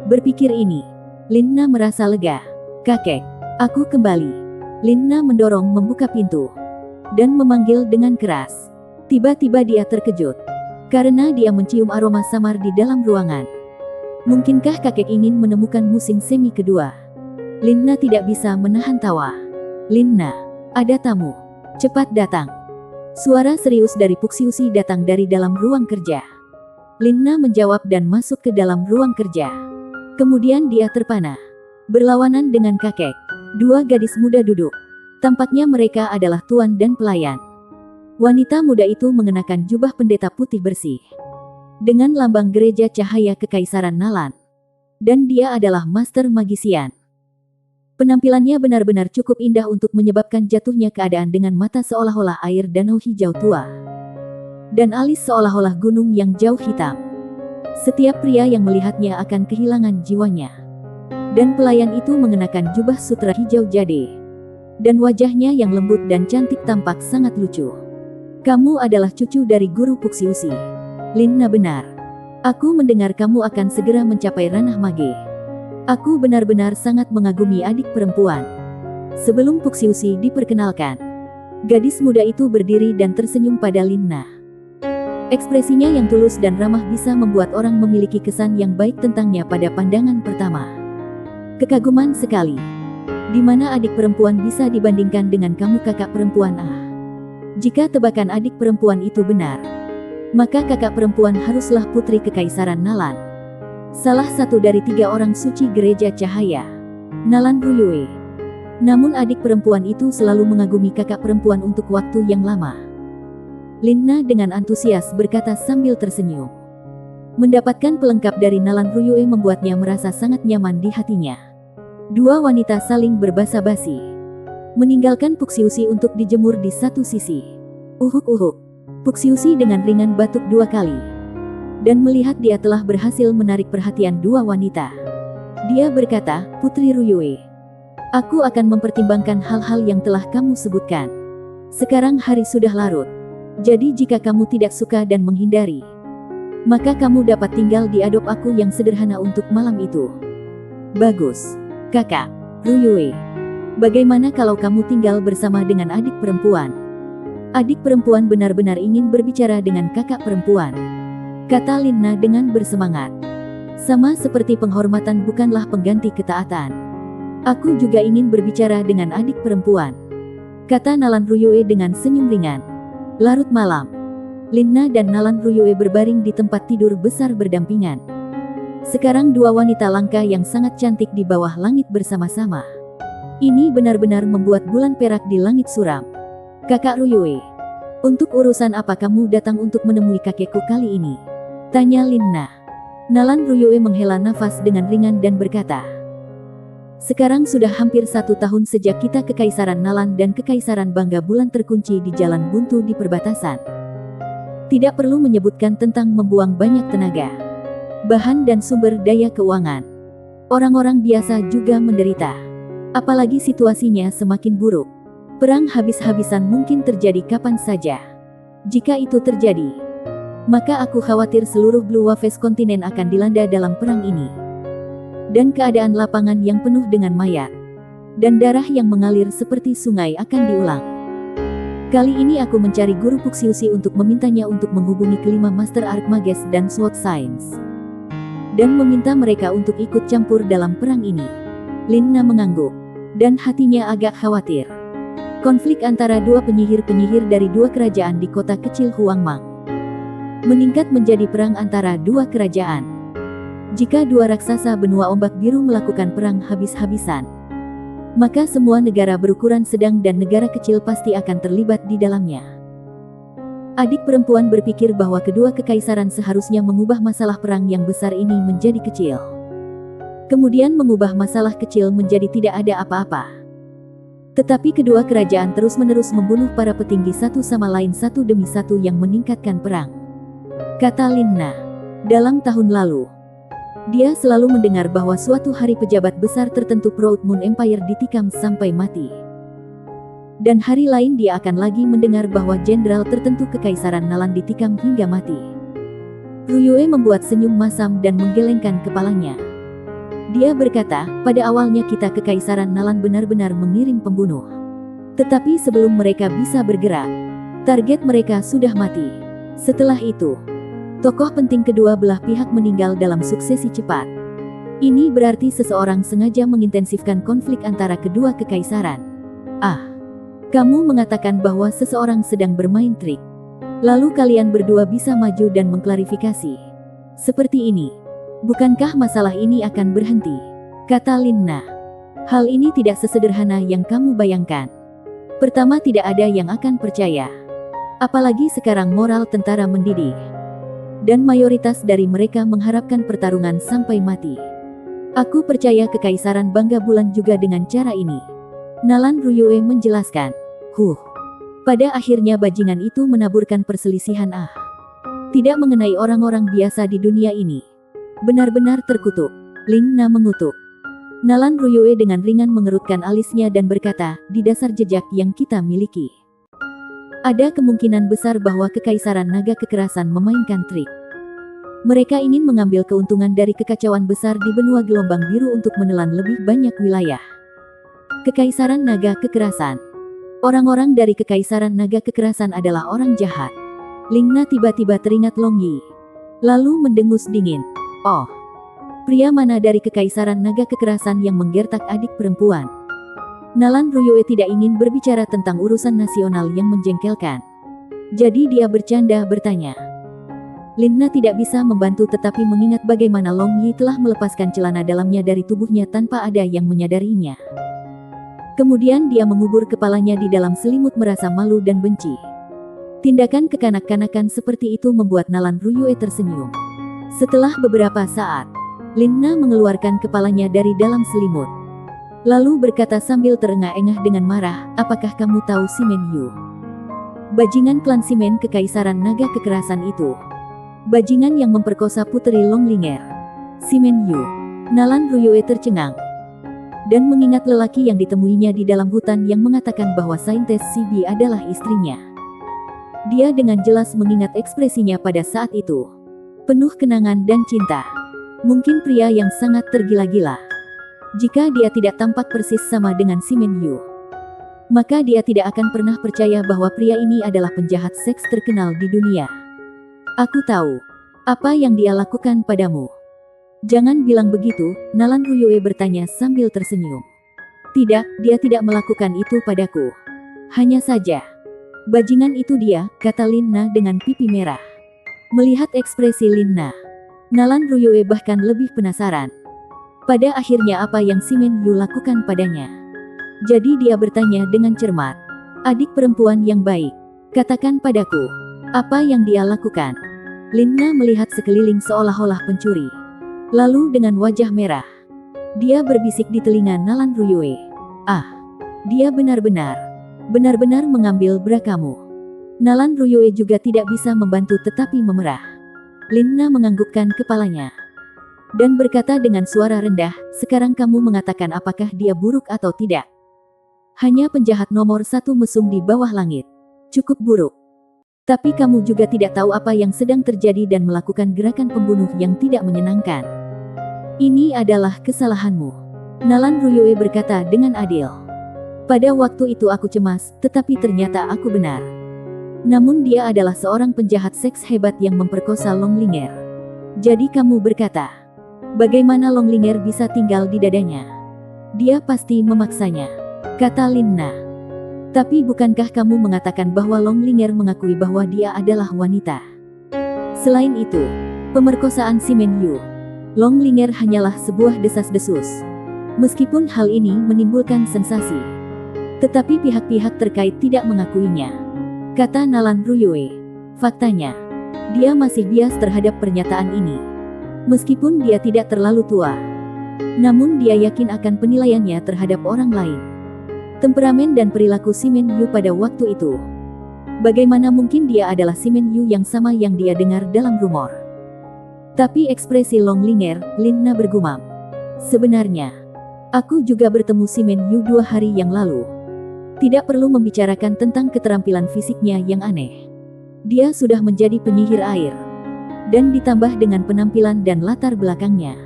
Berpikir ini, Lin Na merasa lega. "Kakek, aku kembali." Lin Na mendorong membuka pintu dan memanggil dengan keras. Tiba-tiba dia terkejut karena dia mencium aroma samar di dalam ruangan. Mungkinkah kakek ingin menemukan musim semi kedua? Lin Na tidak bisa menahan tawa. "Lin Na, ada tamu. Cepat datang." Suara serius dari Puxiusi datang dari dalam ruang kerja. Lin Na menjawab dan masuk ke dalam ruang kerja. Kemudian dia terpana. Berlawanan dengan kakek, dua gadis muda duduk. Tampaknya mereka adalah tuan dan pelayan. Wanita muda itu mengenakan jubah pendeta putih bersih dengan lambang gereja cahaya kekaisaran Nalan. Dan dia adalah Master Magician. Penampilannya benar-benar cukup indah untuk menyebabkan jatuhnya keadaan dengan mata seolah-olah air danau hijau tua. Dan alis seolah-olah gunung yang jauh hitam. Setiap pria yang melihatnya akan kehilangan jiwanya. Dan pelayan itu mengenakan jubah sutra hijau jade. Dan wajahnya yang lembut dan cantik tampak sangat lucu. "Kamu adalah cucu dari guru Puxiusi." "Lin Na, benar. Aku mendengar kamu akan segera mencapai ranah mage. Aku benar-benar sangat mengagumi adik perempuan." Sebelum Puxiusi diperkenalkan, gadis muda itu berdiri dan tersenyum pada Lin Na. Ekspresinya yang tulus dan ramah bisa membuat orang memiliki kesan yang baik tentangnya pada pandangan pertama. "Kekaguman sekali. Di mana adik perempuan bisa dibandingkan dengan kamu, kakak perempuan?" Jika tebakan adik perempuan itu benar, maka kakak perempuan haruslah putri kekaisaran Nalan. Salah satu dari 3 orang suci gereja cahaya, Nalan Ruyue. Namun adik perempuan itu selalu mengagumi kakak perempuan untuk waktu yang lama. Lin Na dengan antusias berkata sambil tersenyum. Mendapatkan pelengkap dari Nalan Ruyue membuatnya merasa sangat nyaman di hatinya. Dua wanita saling berbasa-basi, meninggalkan Puxiusi untuk dijemur di satu sisi. Uhuk-uhuk. Puxiusi dengan ringan batuk 2 kali. Dan melihat dia telah berhasil menarik perhatian dua wanita. Dia berkata, "Putri Ruyue, aku akan mempertimbangkan hal-hal yang telah kamu sebutkan. Sekarang hari sudah larut. Jadi jika kamu tidak suka dan menghindari, maka kamu dapat tinggal di adop aku yang sederhana untuk malam itu." "Bagus, kakak Ruyue. Bagaimana kalau kamu tinggal bersama dengan adik perempuan?" "Adik perempuan benar-benar ingin berbicara dengan kakak perempuan," kata Lin Na dengan bersemangat. "Sama seperti penghormatan bukanlah pengganti ketaatan. Aku juga ingin berbicara dengan adik perempuan," kata Nalan Ruyue dengan senyum ringan. Larut malam. Lin Na dan Nalan Ruyue berbaring di tempat tidur besar berdampingan. Sekarang dua wanita langka yang sangat cantik di bawah langit bersama-sama. Ini benar-benar membuat bulan perak di langit suram. "Kakak Ruyue, untuk urusan apa kamu datang untuk menemui kakekku kali ini?" tanya Lin Na. Nalan Ruyue menghela nafas dengan ringan dan berkata, "Sekarang sudah hampir 1 tahun sejak kita Kekaisaran Nalan dan Kekaisaran Bangga Bulan terkunci di jalan buntu di perbatasan. Tidak perlu menyebutkan tentang membuang banyak tenaga, bahan dan sumber daya keuangan. Orang-orang biasa juga menderita. Apalagi situasinya semakin buruk. Perang habis-habisan mungkin terjadi kapan saja. Jika itu terjadi, maka aku khawatir seluruh Blue Waves kontinen akan dilanda dalam perang ini. Dan keadaan lapangan yang penuh dengan mayat dan darah yang mengalir seperti sungai akan diulang. Kali ini aku mencari guru Puxiusi untuk memintanya untuk menghubungi kelima Master Archmages dan Sword Science, dan meminta mereka untuk ikut campur dalam perang ini. Lin Na mengangguk, dan hatinya agak khawatir. Konflik antara dua penyihir-penyihir dari dua kerajaan di kota kecil Huangmang meningkat menjadi perang antara dua kerajaan. Jika dua raksasa benua ombak biru melakukan perang habis-habisan, maka semua negara berukuran sedang dan negara kecil pasti akan terlibat di dalamnya. Adik perempuan berpikir bahwa kedua kekaisaran seharusnya mengubah masalah perang yang besar ini menjadi kecil. Kemudian mengubah masalah kecil menjadi tidak ada apa-apa. Tetapi kedua kerajaan terus-menerus membunuh para petinggi satu sama lain satu demi satu yang meningkatkan perang. Kata Lin Na. Dalam tahun lalu, dia selalu mendengar bahwa suatu hari pejabat besar tertentu Proud Moon Empire ditikam sampai mati. Dan hari lain dia akan lagi mendengar bahwa jenderal tertentu kekaisaran Nalan ditikam hingga mati. Ruyue membuat senyum masam dan menggelengkan kepalanya. Dia berkata, pada awalnya kita kekaisaran Nalan benar-benar mengirim pembunuh. Tetapi sebelum mereka bisa bergerak, target mereka sudah mati. Setelah itu, tokoh penting kedua belah pihak meninggal dalam suksesi cepat. Ini berarti seseorang sengaja mengintensifkan konflik antara kedua kekaisaran. Ah, kamu mengatakan bahwa seseorang sedang bermain trik. Lalu kalian berdua bisa maju dan mengklarifikasi. Seperti ini, bukankah masalah ini akan berhenti? Kata Lin Na. Hal ini tidak sesederhana yang kamu bayangkan. Pertama, tidak ada yang akan percaya. Apalagi sekarang moral tentara mendidih. Dan mayoritas dari mereka mengharapkan pertarungan sampai mati. Aku percaya kekaisaran Bangga Bulan juga dengan cara ini. Nalan Ruyue menjelaskan. Pada akhirnya bajingan itu menaburkan perselisihan tidak mengenai orang-orang biasa di dunia ini. Benar-benar terkutuk. Ling Na mengutuk. Nalan Ruyue dengan ringan mengerutkan alisnya dan berkata, di dasar jejak yang kita miliki, ada kemungkinan besar bahwa kekaisaran naga kekerasan memainkan trik. Mereka ingin mengambil keuntungan dari kekacauan besar di benua gelombang biru untuk menelan lebih banyak wilayah. Kekaisaran naga kekerasan. Orang-orang dari kekaisaran naga kekerasan adalah orang jahat. Ling Na tiba-tiba teringat Long Yi, lalu mendengus dingin. Oh, pria mana dari kekaisaran naga kekerasan yang menggertak adik perempuan? Nalan Ruyue tidak ingin berbicara tentang urusan nasional yang menjengkelkan. Jadi dia bercanda bertanya. Lin Na tidak bisa membantu tetapi mengingat bagaimana Long Yi telah melepaskan celana dalamnya dari tubuhnya tanpa ada yang menyadarinya. Kemudian dia mengubur kepalanya di dalam selimut merasa malu dan benci. Tindakan kekanak-kanakan seperti itu membuat Nalan Ruyue tersenyum. Setelah beberapa saat, Lin Na mengeluarkan kepalanya dari dalam selimut. Lalu berkata sambil terengah-engah dengan marah, apakah kamu tahu Simen Yu? Bajingan klan Simen kekaisaran naga kekerasan itu. Bajingan yang memperkosa putri Longlinger. Simen Yu. Nalan Ruyue tercengang. Dan mengingat lelaki yang ditemuinya di dalam hutan yang mengatakan bahwa Saintes Sibi adalah istrinya. Dia dengan jelas mengingat ekspresinya pada saat itu. Penuh kenangan dan cinta. Mungkin pria yang sangat tergila-gila. Jika dia tidak tampak persis sama dengan Simen Yu, maka dia tidak akan pernah percaya bahwa pria ini adalah penjahat seks terkenal di dunia. Aku tahu apa yang dia lakukan padamu. Jangan bilang begitu, Nalan Ruyue bertanya sambil tersenyum. Tidak, dia tidak melakukan itu padaku. Hanya saja, bajingan itu dia, kata Lin Na dengan pipi merah. Melihat ekspresi Lin Na, Nalan Ruyue bahkan lebih penasaran. Pada akhirnya apa yang Simen Yu lakukan padanya? Jadi dia bertanya dengan cermat. Adik perempuan yang baik, katakan padaku, apa yang dia lakukan? Lin Na melihat sekeliling seolah-olah pencuri. Lalu dengan wajah merah, dia berbisik di telinga Nalan Ruyue. Dia benar-benar mengambil bra kamu. Nalan Ruyue juga tidak bisa membantu tetapi memerah. Lin Na menganggukkan kepalanya dan berkata dengan suara rendah, sekarang kamu mengatakan apakah dia buruk atau tidak. Hanya penjahat nomor satu mesum di bawah langit. Cukup buruk. Tapi kamu juga tidak tahu apa yang sedang terjadi dan melakukan gerakan pembunuh yang tidak menyenangkan. Ini adalah kesalahanmu. Nalan Ruyue berkata dengan adil. Pada waktu itu aku cemas, tetapi ternyata aku benar. Namun dia adalah seorang penjahat seks hebat yang memperkosa Longlinger. Jadi kamu berkata, bagaimana Longlinger bisa tinggal di dadanya? Dia pasti memaksanya, kata Linna. Tapi bukankah kamu mengatakan bahwa Longlinger mengakui bahwa dia adalah wanita? Selain itu, pemerkosaan Si Menyu Longlinger hanyalah sebuah desas-desus. Meskipun hal ini menimbulkan sensasi, tetapi pihak-pihak terkait tidak mengakuinya, kata Nalan Ruyue. Faktanya, dia masih bias terhadap pernyataan ini. Meskipun dia tidak terlalu tua, namun dia yakin akan penilaiannya terhadap orang lain. Temperamen dan perilaku Si Menyu pada waktu itu. Bagaimana mungkin dia adalah Si Menyu yang sama yang dia dengar dalam rumor? Tapi ekspresi Longlinger, Linna bergumam. Sebenarnya, aku juga bertemu Si Menyu 2 hari yang lalu. Tidak perlu membicarakan tentang keterampilan fisiknya yang aneh. Dia sudah menjadi penyihir air. Dan ditambah dengan penampilan dan latar belakangnya,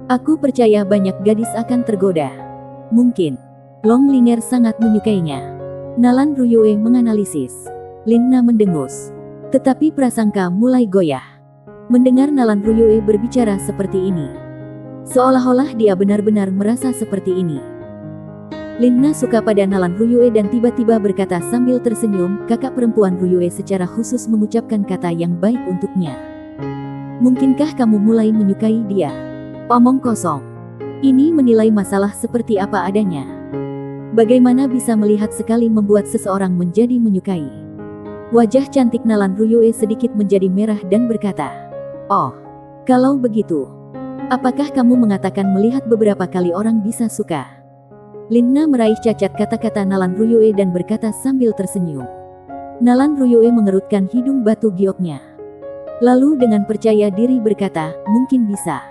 aku percaya banyak gadis akan tergoda. Mungkin Longlinger sangat menyukainya. Nalan Ruyue menganalisis. Linna mendengus. Tetapi prasangka mulai goyah mendengar Nalan Ruyue berbicara seperti ini. Seolah-olah dia benar-benar merasa seperti ini. Linna suka pada Nalan Ruyue dan tiba-tiba berkata sambil tersenyum, kakak perempuan Ruyue secara khusus mengucapkan kata yang baik untuknya. Mungkinkah kamu mulai menyukai dia? Omong kosong. Ini menilai masalah seperti apa adanya. Bagaimana bisa melihat sekali membuat seseorang menjadi menyukai? Wajah cantik Nalan Ruyue sedikit menjadi merah dan berkata, oh, kalau begitu, apakah kamu mengatakan melihat beberapa kali orang bisa suka? Linna meraih cacat kata-kata Nalan Ruyue dan berkata sambil tersenyum. Nalan Ruyue mengerutkan hidung batu gioknya. Lalu dengan percaya diri berkata, mungkin bisa.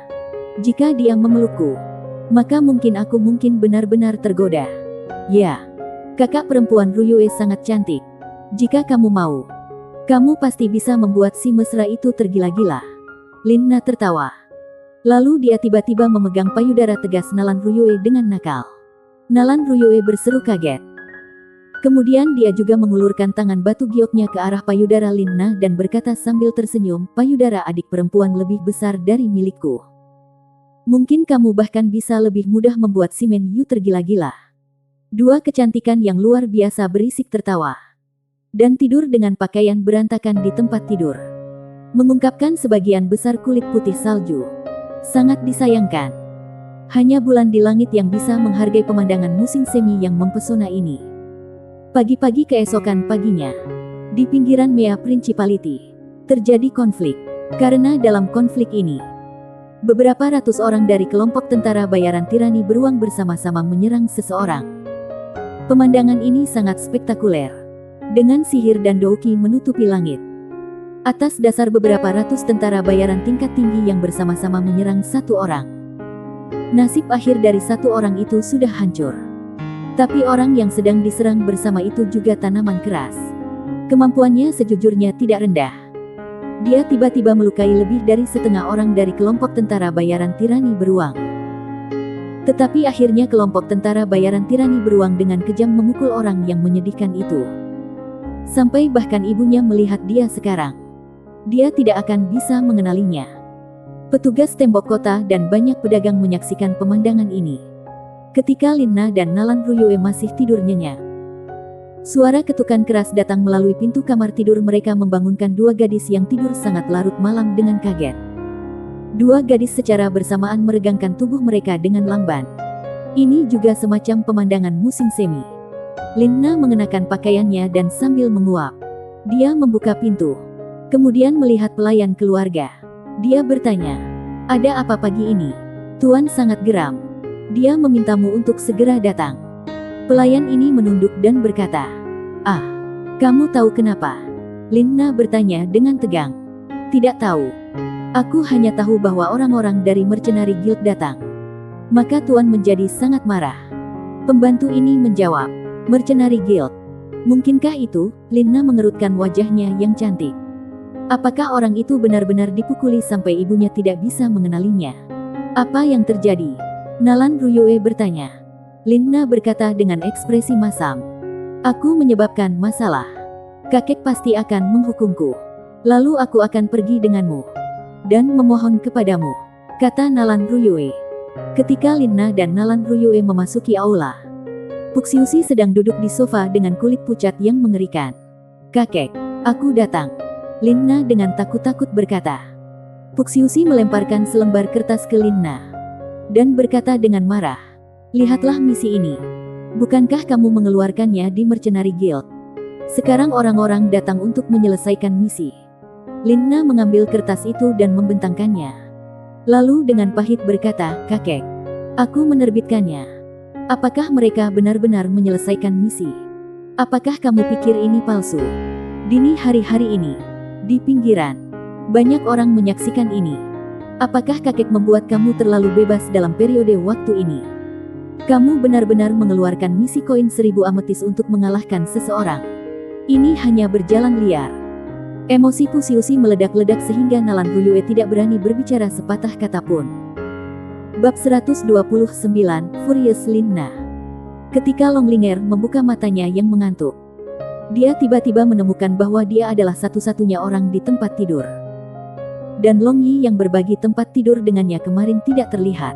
Jika dia memelukku, maka mungkin aku benar-benar tergoda. Ya, kakak perempuan Ruyue sangat cantik. Jika kamu mau, kamu pasti bisa membuat si mesra itu tergila-gila. Linna tertawa. Lalu dia tiba-tiba memegang payudara tegas Nalan Ruyue dengan nakal. Nalan Ruyue berseru kaget. Kemudian dia juga mengulurkan tangan batu gioknya ke arah payudara Linna dan berkata sambil tersenyum, payudara adik perempuan lebih besar dari milikku. Mungkin kamu bahkan bisa lebih mudah membuat Si Menyu tergila-gila. Dua kecantikan yang luar biasa berisik tertawa. Dan tidur dengan pakaian berantakan di tempat tidur. Mengungkapkan sebagian besar kulit putih salju. Sangat disayangkan. Hanya bulan di langit yang bisa menghargai pemandangan musim semi yang mempesona ini. Pagi-pagi keesokan paginya, di pinggiran Mea Principality, terjadi konflik. Karena dalam konflik ini, beberapa ratus orang dari kelompok tentara bayaran tirani beruang bersama-sama menyerang seseorang. Pemandangan ini sangat spektakuler. Dengan sihir dan douki menutupi langit. Atas dasar beberapa ratus tentara bayaran tingkat tinggi yang bersama-sama menyerang satu orang. Nasib akhir dari satu orang itu sudah hancur. Tapi orang yang sedang diserang bersama itu juga tanaman keras. Kemampuannya sejujurnya tidak rendah. Dia tiba-tiba melukai lebih dari setengah orang dari kelompok tentara bayaran tirani beruang. Tetapi akhirnya kelompok tentara bayaran tirani beruang dengan kejam memukul orang yang menyedihkan itu. Sampai bahkan ibunya melihat dia sekarang. Dia tidak akan bisa mengenalinya. Petugas tembok kota dan banyak pedagang menyaksikan pemandangan ini. Ketika Linna dan Nalan Ruyue masih tidur nyenyak. Suara ketukan keras datang melalui pintu kamar tidur mereka membangunkan dua gadis yang tidur sangat larut malam dengan kaget. Dua gadis secara bersamaan meregangkan tubuh mereka dengan lamban. Ini juga semacam pemandangan musim semi. Linna mengenakan pakaiannya dan sambil menguap. Dia membuka pintu. Kemudian melihat pelayan keluarga. Dia bertanya, ada apa pagi ini? Tuan sangat geram. Dia memintamu untuk segera datang. Pelayan ini menunduk dan berkata, ah, kamu tahu kenapa? Linna bertanya dengan tegang. Tidak tahu. Aku hanya tahu bahwa orang-orang dari Mercenary Guild datang. Maka Tuan menjadi sangat marah. Pembantu ini menjawab, Mercenary Guild. Mungkinkah itu? Lina mengerutkan wajahnya yang cantik. Apakah orang itu benar-benar dipukuli sampai ibunya tidak bisa mengenalinya? Apa yang terjadi? Nalan Ruyue bertanya. Lina berkata dengan ekspresi masam. Aku menyebabkan masalah. Kakek pasti akan menghukumku. Lalu aku akan pergi denganmu. Dan memohon kepadamu. Kata Nalan Ruyue. Ketika Lina dan Nalan Ruyue memasuki aula, Puxiusi sedang duduk di sofa dengan kulit pucat yang mengerikan. Kakek, aku datang. Lina dengan takut-takut berkata. Puxiusi melemparkan selembar kertas ke Lina. Dan berkata dengan marah. Lihatlah misi ini. Bukankah kamu mengeluarkannya di Mercenary Guild? Sekarang orang-orang datang untuk menyelesaikan misi. Lina mengambil kertas itu dan membentangkannya. Lalu dengan pahit berkata, kakek, aku menerbitkannya. Apakah mereka benar-benar menyelesaikan misi? Apakah kamu pikir ini palsu? Dini hari-hari ini. Di pinggiran, banyak orang menyaksikan ini. Apakah kakek membuat kamu terlalu bebas dalam periode waktu ini? Kamu benar-benar mengeluarkan misi koin 1000 ametis untuk mengalahkan seseorang. Ini hanya berjalan liar. Emosi Puxiusi meledak-ledak sehingga Nalan Ruyue tidak berani berbicara sepatah kata pun. Bab 129, Furious Lina. Ketika Longlinger membuka matanya yang mengantuk, dia tiba-tiba menemukan bahwa dia adalah satu-satunya orang di tempat tidur. Dan Long Yi yang berbagi tempat tidur dengannya kemarin tidak terlihat.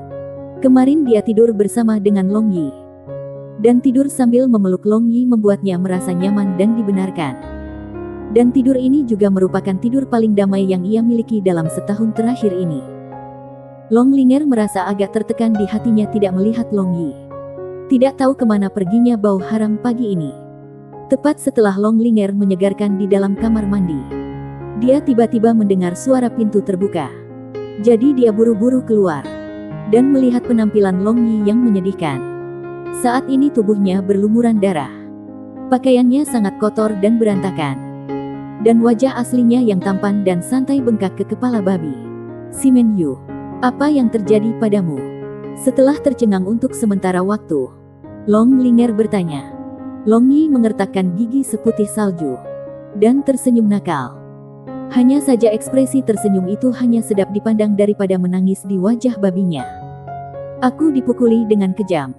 Kemarin dia tidur bersama dengan Long Yi. Dan tidur sambil memeluk Long Yi membuatnya merasa nyaman dan dibenarkan. Dan tidur ini juga merupakan tidur paling damai yang ia miliki dalam setahun terakhir ini. Longlinger merasa agak tertekan di hatinya tidak melihat Long Yi. Tidak tahu kemana perginya bau haram pagi ini. Tepat setelah Longlinger menyegarkan di dalam kamar mandi, dia tiba-tiba mendengar suara pintu terbuka. Jadi dia buru-buru keluar dan melihat penampilan Long Yi yang menyedihkan. Saat ini tubuhnya berlumuran darah. Pakaiannya sangat kotor dan berantakan. Dan wajah aslinya yang tampan dan santai bengkak ke kepala babi. Simen Yu, apa yang terjadi padamu? Setelah tercengang untuk sementara waktu, Longlinger bertanya. Long Yi mengertakkan gigi seputih salju dan tersenyum nakal. Hanya saja ekspresi tersenyum itu hanya sedap dipandang daripada menangis di wajah babinya. Aku dipukuli dengan kejam.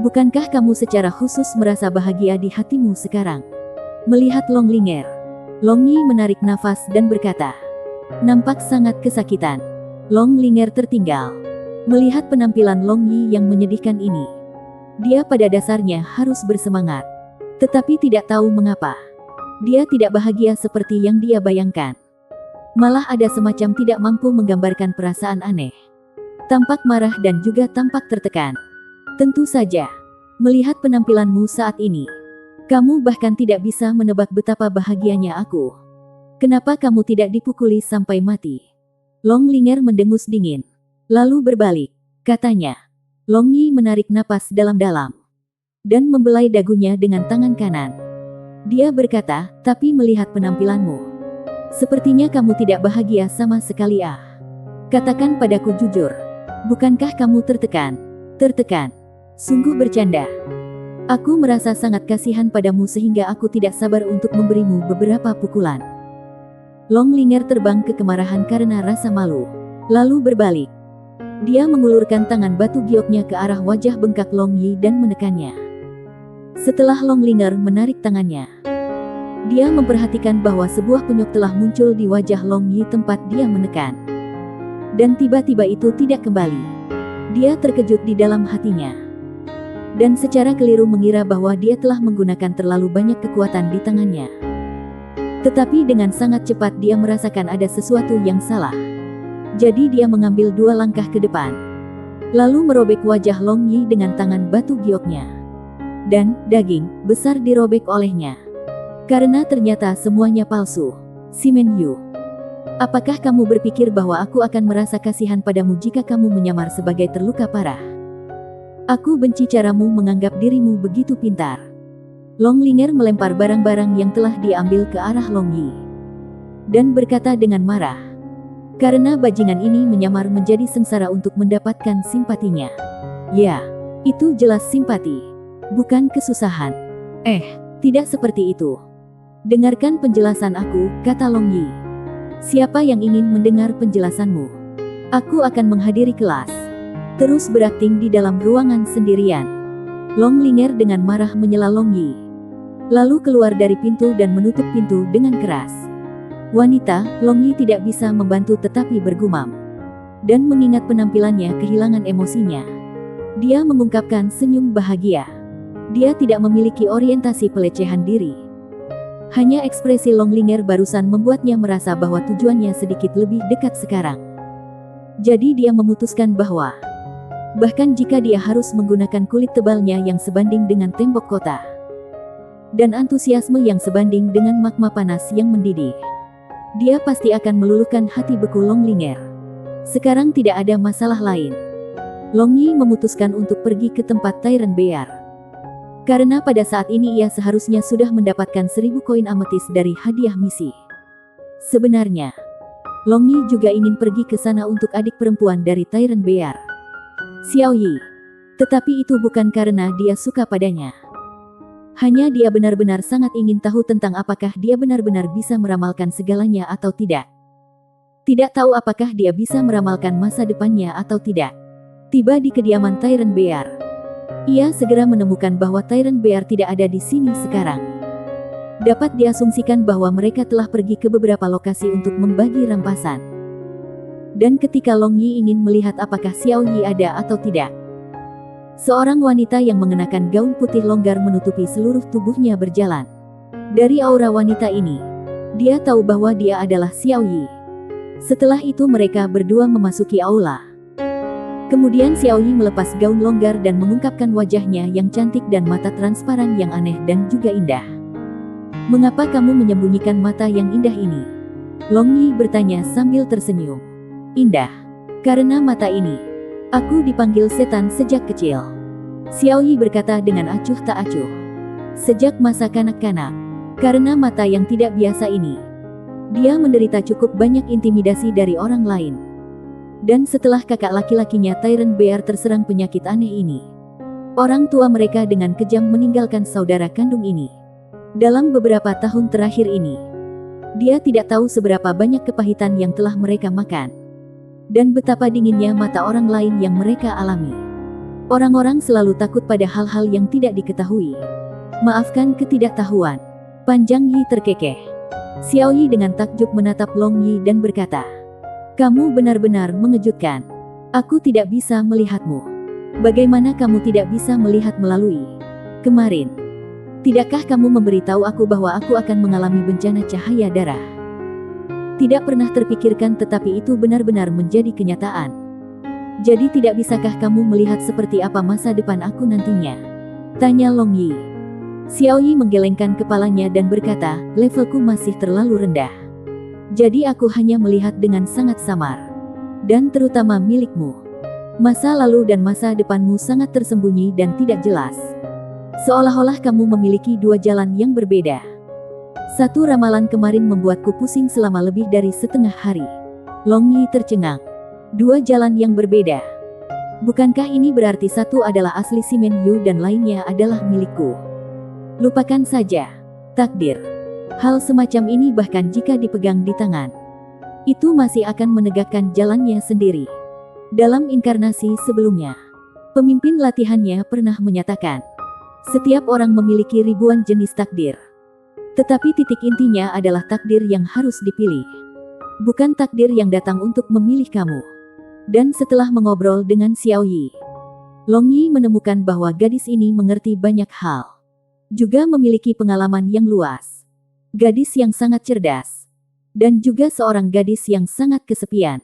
Bukankah kamu secara khusus merasa bahagia di hatimu sekarang? Melihat Longlinger, Long Yi menarik nafas dan berkata, nampak sangat kesakitan. Longlinger tertinggal. Melihat penampilan Long Yi yang menyedihkan ini, dia pada dasarnya harus bersemangat. Tetapi tidak tahu mengapa. Dia tidak bahagia seperti yang dia bayangkan. Malah ada semacam tidak mampu menggambarkan perasaan aneh. Tampak marah dan juga tampak tertekan. Tentu saja, melihat penampilanmu saat ini, kamu bahkan tidak bisa menebak betapa bahagianya aku. Kenapa kamu tidak dipukuli sampai mati? Longlinger mendengus dingin. Lalu berbalik, katanya. Long Yi menarik napas dalam-dalam dan membelai dagunya dengan tangan kanan. Dia berkata, tapi melihat penampilanmu, sepertinya kamu tidak bahagia sama sekali. Katakan padaku jujur, bukankah kamu tertekan? Tertekan? Sungguh bercanda. Aku merasa sangat kasihan padamu sehingga aku tidak sabar untuk memberimu beberapa pukulan. Longlinger terbang ke kemarahan karena rasa malu, lalu berbalik. Dia mengulurkan tangan batu gioknya ke arah wajah bengkak Long Yi dan menekannya. Setelah Longlinger menarik tangannya, dia memperhatikan bahwa sebuah penyok telah muncul di wajah Long Yi tempat dia menekan. Dan tiba-tiba itu tidak kembali. Dia terkejut di dalam hatinya. Dan secara keliru mengira bahwa dia telah menggunakan terlalu banyak kekuatan di tangannya. Tetapi dengan sangat cepat dia merasakan ada sesuatu yang salah. Jadi dia mengambil 2 langkah ke depan. Lalu merobek wajah Long Yi dengan tangan batu gioknya. Dan, daging, besar dirobek olehnya. Karena ternyata semuanya palsu. Simen Yu, apakah kamu berpikir bahwa aku akan merasa kasihan padamu jika kamu menyamar sebagai terluka parah? Aku benci caramu menganggap dirimu begitu pintar. Longlinger melempar barang-barang yang telah diambil ke arah Long Yi. Dan berkata dengan marah. Karena bajingan ini menyamar menjadi sengsara untuk mendapatkan simpatinya. Ya, itu jelas simpati, bukan kesusahan. Tidak seperti itu. Dengarkan penjelasan aku, kata Long Yi. Siapa yang ingin mendengar penjelasanmu? Aku akan menghadiri kelas. Terus berakting di dalam ruangan sendirian. Long Linger dengan marah menyela Long Yi. Lalu keluar dari pintu dan menutup pintu dengan keras. Wanita, Long Yi tidak bisa membantu tetapi bergumam. Dan mengingat penampilannya kehilangan emosinya. Dia mengungkapkan senyum bahagia. Dia tidak memiliki orientasi pelecehan diri. Hanya ekspresi Long Linger barusan membuatnya merasa bahwa tujuannya sedikit lebih dekat sekarang. Jadi dia memutuskan bahwa bahkan jika dia harus menggunakan kulit tebalnya yang sebanding dengan tembok kota dan antusiasme yang sebanding dengan magma panas yang mendidih, dia pasti akan meluluhkan hati beku Long Linger. Sekarang tidak ada masalah lain. Long Yi memutuskan untuk pergi ke tempat Tyrant Bear. Karena pada saat ini ia seharusnya sudah mendapatkan 1000 koin ametis dari hadiah misi. Sebenarnya, Long Yi juga ingin pergi ke sana untuk adik perempuan dari Tyrant Bear, Xiao Yi. Tetapi itu bukan karena dia suka padanya. Hanya dia benar-benar sangat ingin tahu tentang apakah dia benar-benar bisa meramalkan segalanya atau tidak. Tidak tahu apakah dia bisa meramalkan masa depannya atau tidak. Tiba di kediaman Tyrant Bear. Ia segera menemukan bahwa Tyrant Bear tidak ada di sini sekarang. Dapat diasumsikan bahwa mereka telah pergi ke beberapa lokasi untuk membagi rampasan. Dan ketika Long Yi ingin melihat apakah Xiao Yi ada atau tidak, seorang wanita yang mengenakan gaun putih longgar menutupi seluruh tubuhnya berjalan. Dari aura wanita ini, dia tahu bahwa dia adalah Xiao Yi. Setelah itu mereka berdua memasuki aula. Kemudian Xiao Yi melepas gaun longgar dan mengungkapkan wajahnya yang cantik dan mata transparan yang aneh dan juga indah. Mengapa kamu menyembunyikan mata yang indah ini? Long Yi bertanya sambil tersenyum. Indah. Karena mata ini. Aku dipanggil setan sejak kecil. Xiao Yi berkata dengan acuh tak acuh. Sejak masa kanak-kanak. Karena mata yang tidak biasa ini, dia menderita cukup banyak intimidasi dari orang lain. Dan setelah kakak laki-lakinya Tyrant Bear terserang penyakit aneh ini, orang tua mereka dengan kejam meninggalkan saudara kandung ini. Dalam beberapa tahun terakhir ini, dia tidak tahu seberapa banyak kepahitan yang telah mereka makan. Dan betapa dinginnya mata orang lain yang mereka alami. Orang-orang selalu takut pada hal-hal yang tidak diketahui. Maafkan ketidaktahuan. Panjang Yi terkekeh. Xiao Yi dengan takjub menatap Long Yi dan berkata, kamu benar-benar mengejutkan. Aku tidak bisa melihatmu. Bagaimana kamu tidak bisa melihat melalui kemarin? Tidakkah kamu memberitahu aku bahwa aku akan mengalami bencana cahaya darah? Tidak pernah terpikirkan tetapi itu benar-benar menjadi kenyataan. Jadi tidak bisakah kamu melihat seperti apa masa depan aku nantinya? Tanya Long Yi. Xiao Yi menggelengkan kepalanya dan berkata, levelku masih terlalu rendah. Jadi aku hanya melihat dengan sangat samar. Dan terutama milikmu. Masa lalu dan masa depanmu sangat tersembunyi dan tidak jelas. Seolah-olah kamu memiliki dua jalan yang berbeda. Satu ramalan kemarin membuatku pusing selama lebih dari setengah hari. Long Yi tercengang. Dua jalan yang berbeda. Bukankah ini berarti satu adalah asli Simen Yu dan lainnya adalah milikku? Lupakan saja. Takdir. Hal semacam ini bahkan jika dipegang di tangan, itu masih akan menegakkan jalannya sendiri. Dalam inkarnasi sebelumnya, pemimpin latihannya pernah menyatakan, setiap orang memiliki ribuan jenis takdir. Tetapi titik intinya adalah takdir yang harus dipilih. Bukan takdir yang datang untuk memilih kamu. Dan setelah mengobrol dengan Xiao Yi, Long Yi menemukan bahwa gadis ini mengerti banyak hal. Juga memiliki pengalaman yang luas. Gadis yang sangat cerdas. Dan juga seorang gadis yang sangat kesepian.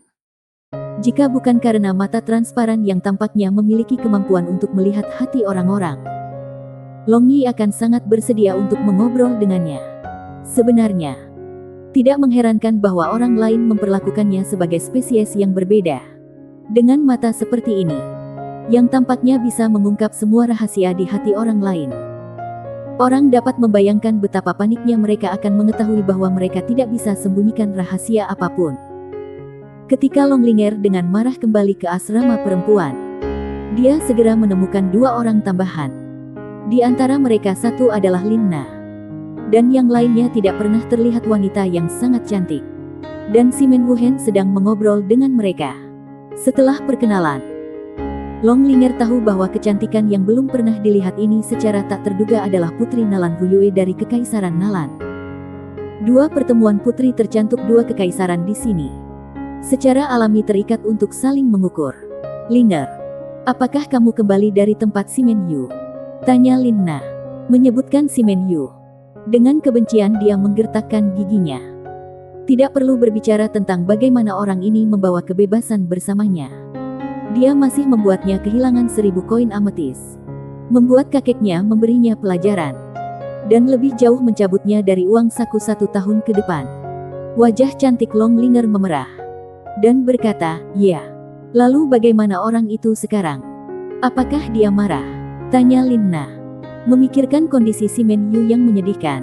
Jika bukan karena mata transparan yang tampaknya memiliki kemampuan untuk melihat hati orang-orang, Long Yi akan sangat bersedia untuk mengobrol dengannya. Sebenarnya, tidak mengherankan bahwa orang lain memperlakukannya sebagai spesies yang berbeda. Dengan mata seperti ini, yang tampaknya bisa mengungkap semua rahasia di hati orang lain. Orang dapat membayangkan betapa paniknya mereka akan mengetahui bahwa mereka tidak bisa sembunyikan rahasia apapun. Ketika Long Linger dengan marah kembali ke asrama perempuan, dia segera menemukan dua orang tambahan. Di antara mereka satu adalah Lin Na. Dan yang lainnya tidak pernah terlihat wanita yang sangat cantik. Dan Simen Wuhen sedang mengobrol dengan mereka. Setelah perkenalan, Long Linger tahu bahwa kecantikan yang belum pernah dilihat ini secara tak terduga adalah Putri Nalan Ruyue dari Kekaisaran Nalan. Dua pertemuan putri tercantik dua kekaisaran di sini. Secara alami terikat untuk saling mengukur. Linger, apakah kamu kembali dari tempat Simen Yu? Tanya Lin Na. Menyebutkan Simen Yu. Dengan kebencian dia menggertakkan giginya. Tidak perlu berbicara tentang bagaimana orang ini membawa kebebasan bersamanya. Dia masih membuatnya kehilangan 1000 koin ametis. Membuat kakeknya memberinya pelajaran. Dan lebih jauh mencabutnya dari uang saku 1 tahun ke depan. Wajah cantik Long Linger memerah. Dan berkata, ya. Lalu bagaimana orang itu sekarang? Apakah dia marah? Tanya Lin Na. Memikirkan kondisi Simen Yu yang menyedihkan.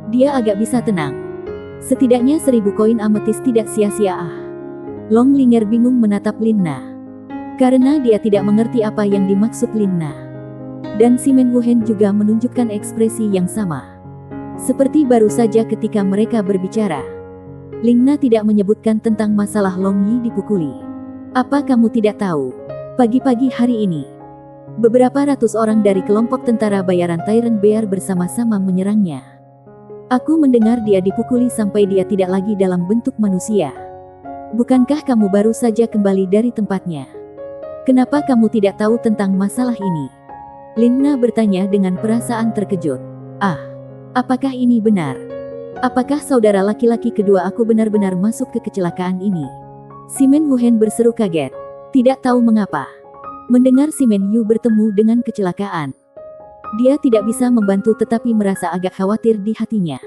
Dia agak bisa tenang. Setidaknya 1000 koin ametis tidak sia-sia. Long Linger bingung menatap Lin Na. Karena dia tidak mengerti apa yang dimaksud Lin Na. Dan Simen Wuhen juga menunjukkan ekspresi yang sama. Seperti baru saja ketika mereka berbicara. Lin Na tidak menyebutkan tentang masalah Long Yi dipukuli. Apa kamu tidak tahu? Pagi-pagi hari ini, beberapa ratus orang dari kelompok tentara bayaran Tyrant Bear bersama-sama menyerangnya. Aku mendengar dia dipukuli sampai dia tidak lagi dalam bentuk manusia. Bukankah kamu baru saja kembali dari tempatnya? Kenapa kamu tidak tahu tentang masalah ini? Lin Na bertanya dengan perasaan terkejut. Apakah ini benar? Apakah saudara laki-laki kedua aku benar-benar masuk ke kecelakaan ini? Simen Wuhen berseru kaget. Tidak tahu mengapa. Mendengar Simen Yu bertemu dengan kecelakaan. Dia tidak bisa membantu tetapi merasa agak khawatir di hatinya.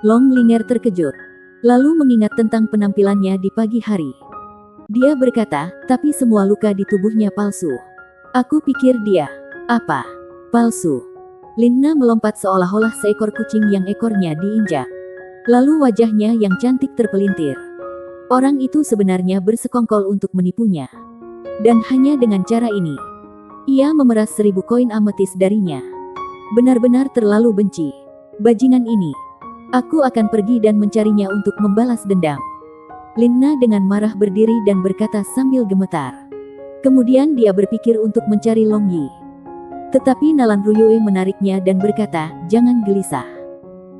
Long Linger terkejut. Lalu mengingat tentang penampilannya di pagi hari. Dia berkata, tapi semua luka di tubuhnya palsu. Aku pikir dia, apa? Palsu. Lin Na melompat seolah-olah seekor kucing yang ekornya diinjak. Lalu wajahnya yang cantik terpelintir. Orang itu sebenarnya bersekongkol untuk menipunya. Dan hanya dengan cara ini, ia memeras 1000 koin ametis darinya. Benar-benar terlalu benci. Bajingan ini. Aku akan pergi dan mencarinya untuk membalas dendam. Lin Na dengan marah berdiri dan berkata sambil gemetar. Kemudian dia berpikir untuk mencari Long Yi. Tetapi Nalan Ruyue menariknya dan berkata, jangan gelisah.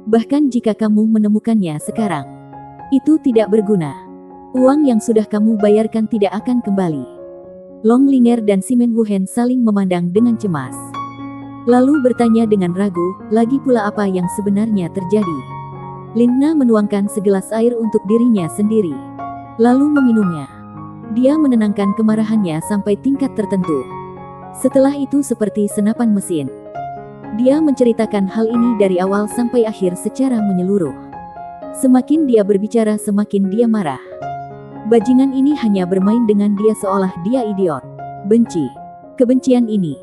Bahkan jika kamu menemukannya sekarang, itu tidak berguna. Uang yang sudah kamu bayarkan tidak akan kembali. Long Linger dan Simen Wuhen saling memandang dengan cemas. Lalu bertanya dengan ragu, lagi pula apa yang sebenarnya terjadi? Lin Na menuangkan segelas air untuk dirinya sendiri. Lalu meminumnya. Dia menenangkan kemarahannya sampai tingkat tertentu. Setelah itu seperti senapan mesin. Dia menceritakan hal ini dari awal sampai akhir secara menyeluruh. Semakin dia berbicara semakin dia marah. Bajingan ini hanya bermain dengan dia seolah dia idiot. Benci. Kebencian ini.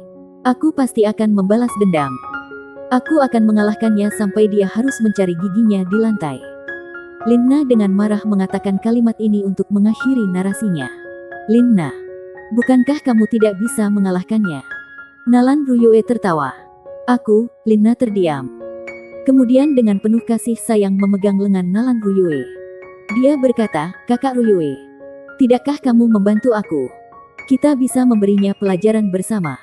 Aku pasti akan membalas dendam. Aku akan mengalahkannya sampai dia harus mencari giginya di lantai. Lin Na dengan marah mengatakan kalimat ini untuk mengakhiri narasinya. Lin Na, bukankah kamu tidak bisa mengalahkannya? Nalan Ruyue tertawa. Aku, Lin Na terdiam. Kemudian dengan penuh kasih sayang memegang lengan Nalan Ruyue. Dia berkata, Kakak Ruyue, tidakkah kamu membantu aku? Kita bisa memberinya pelajaran bersama.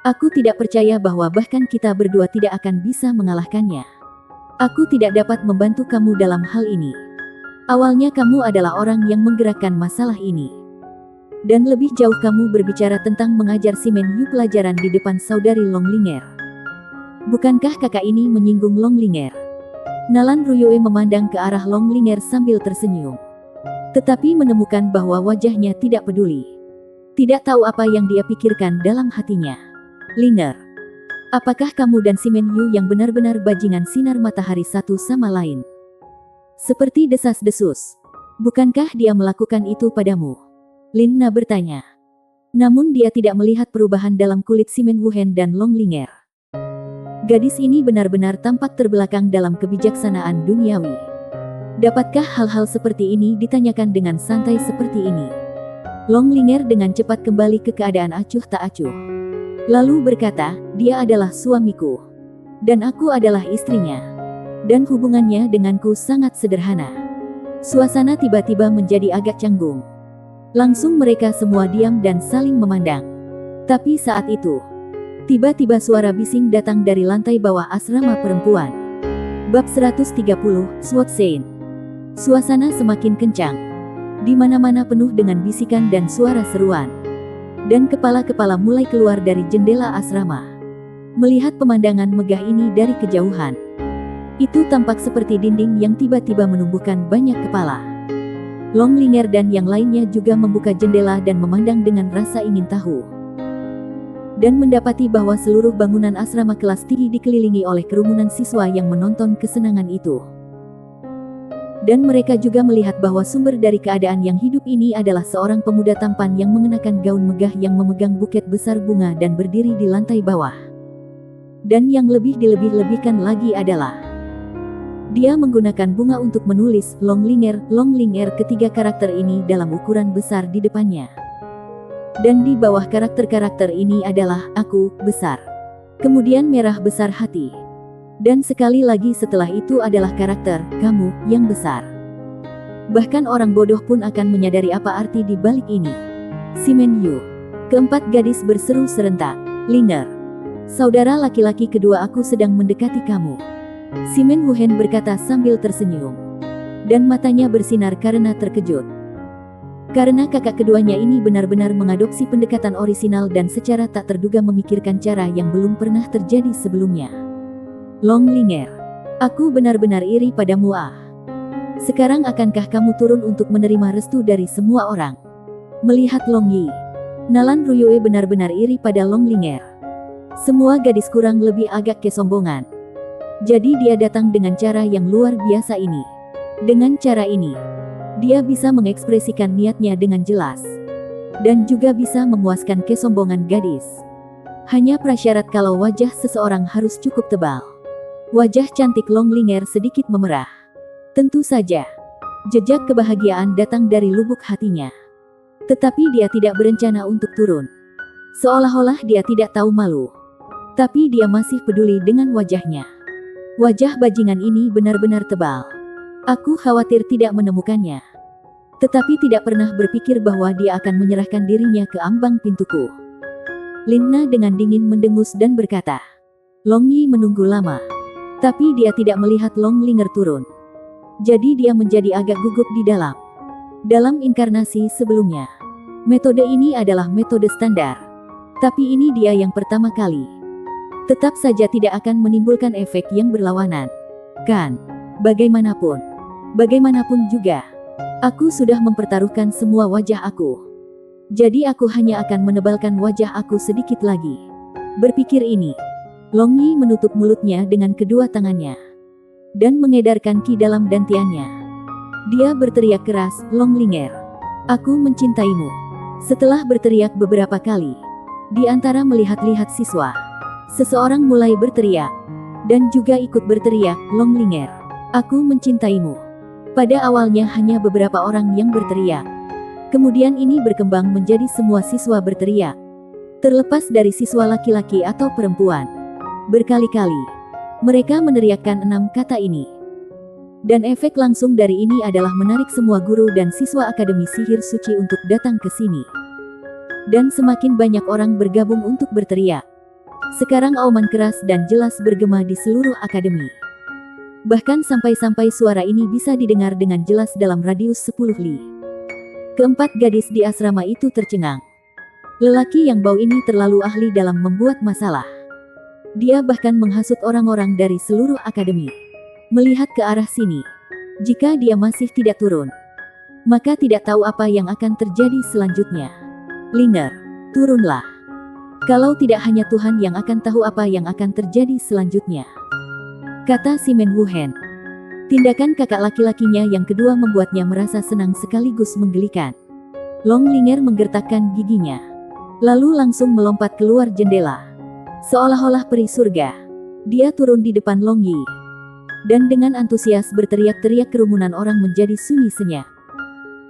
Aku tidak percaya bahwa bahkan kita berdua tidak akan bisa mengalahkannya. Aku tidak dapat membantu kamu dalam hal ini. Awalnya kamu adalah orang yang menggerakkan masalah ini. Dan lebih jauh kamu berbicara tentang mengajar Simen Yu pelajaran di depan saudari Long Linger. Bukankah kakak ini menyinggung Long Linger? Nalan Ruyue memandang ke arah Long Linger sambil tersenyum. Tetapi menemukan bahwa wajahnya tidak peduli. Tidak tahu apa yang dia pikirkan dalam hatinya. Linger, apakah kamu dan Simen Yu yang benar-benar bajingan sinar matahari satu sama lain? Seperti desas-desus. Bukankah dia melakukan itu padamu? Lin Na bertanya. Namun dia tidak melihat perubahan dalam kulit Simen Wuhen dan Long Linger. Gadis ini benar-benar tampak terbelakang dalam kebijaksanaan duniawi. Dapatkah hal-hal seperti ini ditanyakan dengan santai seperti ini? Long Linger dengan cepat kembali ke keadaan acuh tak acuh. Lalu berkata, dia adalah suamiku. Dan aku adalah istrinya. Dan hubungannya denganku sangat sederhana. Suasana tiba-tiba menjadi agak canggung. Langsung mereka semua diam dan saling memandang. Tapi saat itu, tiba-tiba suara bising datang dari lantai bawah asrama perempuan. Bab 130, SWAT Scene. Suasana semakin kencang. Di mana-mana penuh dengan bisikan dan suara seruan. Dan kepala-kepala mulai keluar dari jendela asrama. Melihat pemandangan megah ini dari kejauhan. Itu tampak seperti dinding yang tiba-tiba menumbuhkan banyak kepala. Longlinger dan yang lainnya juga membuka jendela dan memandang dengan rasa ingin tahu. Dan mendapati bahwa seluruh bangunan asrama kelas tinggi dikelilingi oleh kerumunan siswa yang menonton kesenangan itu. Dan mereka juga melihat bahwa sumber dari keadaan yang hidup ini adalah seorang pemuda tampan yang mengenakan gaun megah yang memegang buket besar bunga dan berdiri di lantai bawah. Dan yang lebih dilebih-lebihkan lagi adalah dia menggunakan bunga untuk menulis Longlinger ketiga karakter ini dalam ukuran besar di depannya. Dan di bawah karakter-karakter ini adalah aku besar. Kemudian merah besar hati. Dan sekali lagi setelah itu adalah karakter kamu yang besar. Bahkan orang bodoh pun akan menyadari apa arti di balik ini. Simen Yu. Keempat gadis berseru serentak. Linger. Saudara laki-laki kedua aku sedang mendekati kamu. Simen Wuhen berkata sambil tersenyum. Dan matanya bersinar karena terkejut. Karena kakak keduanya ini benar-benar mengadopsi pendekatan orisinal dan secara tak terduga memikirkan cara yang belum pernah terjadi sebelumnya. Longlinger, aku benar-benar iri padamu ah. Sekarang akankah kamu turun untuk menerima restu dari semua orang? Melihat Long Yi, Nalan Ruyue benar-benar iri pada Longlinger. Semua gadis kurang lebih agak kesombongan. Jadi dia datang dengan cara yang luar biasa ini. Dengan cara ini, dia bisa mengekspresikan niatnya dengan jelas. Dan juga bisa memuaskan kesombongan gadis. Hanya prasyarat kalau wajah seseorang harus cukup tebal. Wajah cantik Longlinger sedikit memerah. Tentu saja, jejak kebahagiaan datang dari lubuk hatinya. Tetapi dia tidak berencana untuk turun. Seolah-olah dia tidak tahu malu. Tapi dia masih peduli dengan wajahnya. Wajah bajingan ini benar-benar tebal. Aku khawatir tidak menemukannya. Tetapi tidak pernah berpikir bahwa dia akan menyerahkan dirinya ke ambang pintuku. Lin-Na dengan dingin mendengus dan berkata. Long Yi menunggu lama. Tapi dia tidak melihat Longlinger turun. Jadi dia menjadi agak gugup di dalam. Dalam inkarnasi sebelumnya, metode ini adalah metode standar. Tapi ini dia yang pertama kali. Tetap saja tidak akan menimbulkan efek yang berlawanan. Kan? Bagaimanapun juga, aku sudah mempertaruhkan semua wajah aku. Jadi aku hanya akan menebalkan wajah aku sedikit lagi. Berpikir ini, Long Yi menutup mulutnya dengan kedua tangannya. Dan mengedarkan ki dalam dantiannya. Dia berteriak keras, Longlinger. Aku mencintaimu. Setelah berteriak beberapa kali, di antara melihat-lihat siswa, seseorang mulai berteriak. Dan juga ikut berteriak, Longlinger. Aku mencintaimu. Pada awalnya hanya beberapa orang yang berteriak. Kemudian ini berkembang menjadi semua siswa berteriak. Terlepas dari siswa laki-laki atau perempuan. Berkali-kali, mereka meneriakkan 6 kata ini. Dan efek langsung dari ini adalah menarik semua guru dan siswa Akademi Sihir Suci untuk datang ke sini. Dan semakin banyak orang bergabung untuk berteriak. Sekarang auman keras dan jelas bergema di seluruh akademi. Bahkan sampai-sampai suara ini bisa didengar dengan jelas dalam radius 10 li. Keempat gadis di asrama itu tercengang. Lelaki yang bau ini terlalu ahli dalam membuat masalah. Dia bahkan menghasut orang-orang dari seluruh akademi. Melihat ke arah sini. Jika dia masih tidak turun, maka tidak tahu apa yang akan terjadi selanjutnya. Linger, turunlah. Kalau tidak hanya Tuhan yang akan tahu apa yang akan terjadi selanjutnya. Kata Simen Wuhen. Tindakan kakak laki-lakinya yang kedua membuatnya merasa senang sekaligus menggelikan. Longlinger menggertakkan giginya. Lalu langsung melompat keluar jendela. Seolah-olah peri surga. Dia turun di depan Long Yi. Dan dengan antusias berteriak-teriak kerumunan orang menjadi sunyi senyap.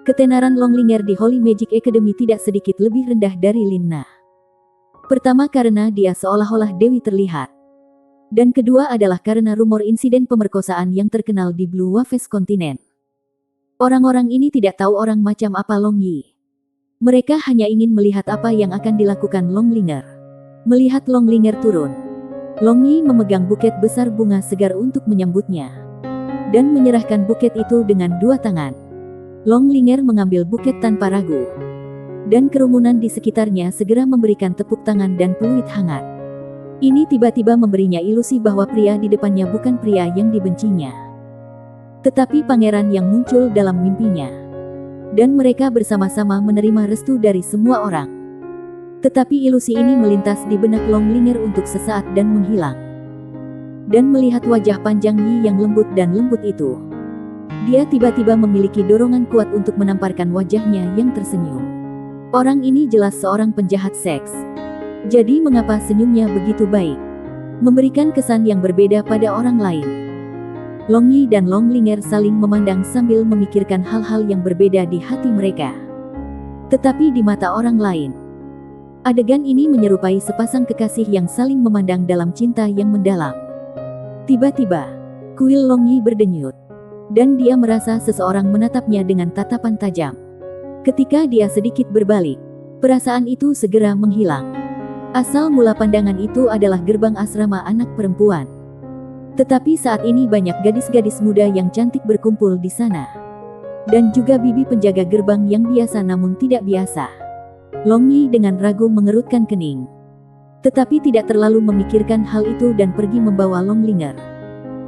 Ketenaran Longlinger di Holy Magic Academy tidak sedikit lebih rendah dari Lin-Na. Pertama karena dia seolah-olah Dewi terlihat. Dan kedua adalah karena rumor insiden pemerkosaan yang terkenal di Blue Waves Continent. Orang-orang ini tidak tahu orang macam apa Long Yi. Mereka hanya ingin melihat apa yang akan dilakukan Long Linger. Melihat Long Linger turun, Long Yi memegang buket besar bunga segar untuk menyambutnya. Dan menyerahkan buket itu dengan dua tangan. Long Linger mengambil buket tanpa ragu. Dan kerumunan di sekitarnya segera memberikan tepuk tangan dan peluit hangat. Ini tiba-tiba memberinya ilusi bahwa pria di depannya bukan pria yang dibencinya, tetapi pangeran yang muncul dalam mimpinya. Dan mereka bersama-sama menerima restu dari semua orang. Tetapi ilusi ini melintas di benak Long Linger untuk sesaat dan menghilang. Dan melihat wajah panjang Yi yang lembut dan lembut itu, dia tiba-tiba memiliki dorongan kuat untuk menamparkan wajahnya yang tersenyum. Orang ini jelas seorang penjahat seks. Jadi mengapa senyumnya begitu baik? Memberikan kesan yang berbeda pada orang lain. Long Yi dan Long Linger saling memandang sambil memikirkan hal-hal yang berbeda di hati mereka. Tetapi di mata orang lain, adegan ini menyerupai sepasang kekasih yang saling memandang dalam cinta yang mendalam. Tiba-tiba, kuil Long Yi berdenyut. Dan dia merasa seseorang menatapnya dengan tatapan tajam. Ketika dia sedikit berbalik, perasaan itu segera menghilang. Asal mula pandangan itu adalah gerbang asrama anak perempuan. Tetapi saat ini banyak gadis-gadis muda yang cantik berkumpul di sana. Dan juga bibi penjaga gerbang yang biasa namun tidak biasa. Long Yi dengan ragu mengerutkan kening. Tetapi tidak terlalu memikirkan hal itu dan pergi membawa Long Linger.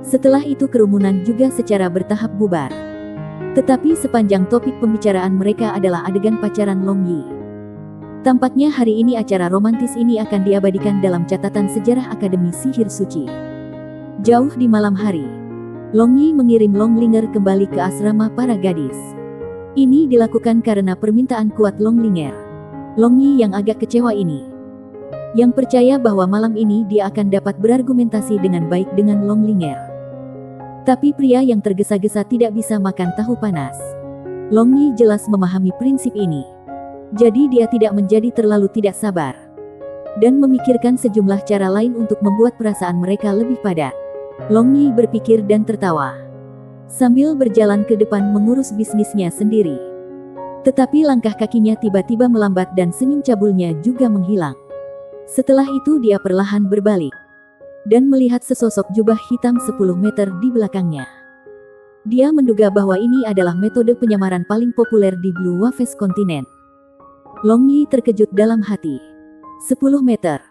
Setelah itu kerumunan juga secara bertahap bubar. Tetapi sepanjang topik pembicaraan mereka adalah adegan pacaran Long Yi. Tampaknya hari ini acara romantis ini akan diabadikan dalam catatan sejarah Akademi Sihir Suci. Jauh di malam hari, Long Yi mengirim Long Linger kembali ke asrama para gadis. Ini dilakukan karena permintaan kuat Long Linger. Long Yi yang agak kecewa ini, yang percaya bahwa malam ini dia akan dapat berargumentasi dengan baik dengan Long Linger. Tapi pria yang tergesa-gesa tidak bisa makan tahu panas. Long Yi jelas memahami prinsip ini. Jadi dia tidak menjadi terlalu tidak sabar. Dan memikirkan sejumlah cara lain untuk membuat perasaan mereka lebih padat. Long Yi berpikir dan tertawa. Sambil berjalan ke depan mengurus bisnisnya sendiri. Tetapi langkah kakinya tiba-tiba melambat dan senyum cabulnya juga menghilang. Setelah itu dia perlahan berbalik. Dan melihat sesosok jubah hitam 10 meter di belakangnya. Dia menduga bahwa ini adalah metode penyamaran paling populer di Blue Waves Continent. Long Yi terkejut dalam hati. 10 meter.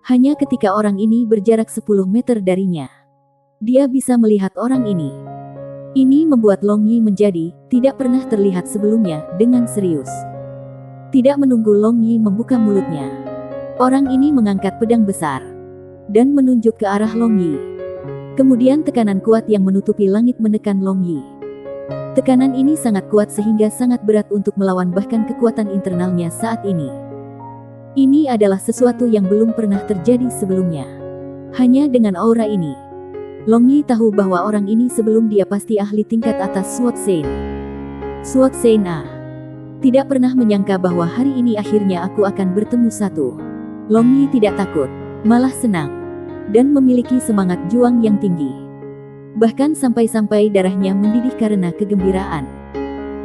Hanya ketika orang ini berjarak 10 meter darinya, dia bisa melihat orang ini. Ini membuat Long Yi menjadi tidak pernah terlihat sebelumnya dengan serius. Tidak menunggu Long Yi membuka mulutnya, orang ini mengangkat pedang besar dan menunjuk ke arah Long Yi. Kemudian tekanan kuat yang menutupi langit menekan Long Yi. Tekanan ini sangat kuat sehingga sangat berat untuk melawan bahkan kekuatan internalnya saat ini. Ini adalah sesuatu yang belum pernah terjadi sebelumnya. Hanya dengan aura ini, Long Yi tahu bahwa orang ini sebelum dia pasti ahli tingkat atas Sword Sein. Sword Sein A. Tidak pernah menyangka bahwa hari ini akhirnya aku akan bertemu satu. Long Yi tidak takut, malah senang. Dan memiliki semangat juang yang tinggi. Bahkan sampai-sampai darahnya mendidih karena kegembiraan.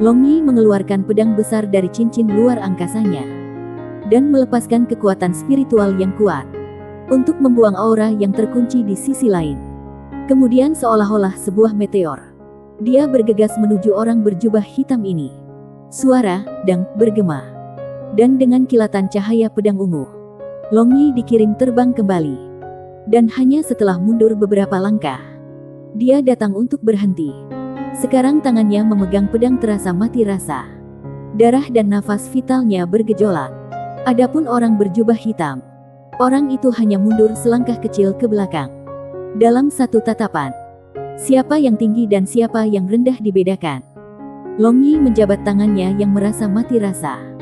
Long Yi mengeluarkan pedang besar dari cincin luar angkasanya. Dan melepaskan kekuatan spiritual yang kuat. Untuk membuang aura yang terkunci di sisi lain. Kemudian seolah-olah sebuah meteor. Dia bergegas menuju orang berjubah hitam ini. Suara, dang, bergema. Dan dengan kilatan cahaya pedang ungu, Long Yi dikirim terbang kembali. Dan hanya setelah mundur beberapa langkah, dia datang untuk berhenti. Sekarang tangannya memegang pedang terasa mati rasa. Darah dan nafas vitalnya bergejolak. Adapun orang berjubah hitam, orang itu hanya mundur selangkah kecil ke belakang. Dalam satu tatapan, siapa yang tinggi dan siapa yang rendah dibedakan. Long Yi menjabat tangannya yang merasa mati rasa.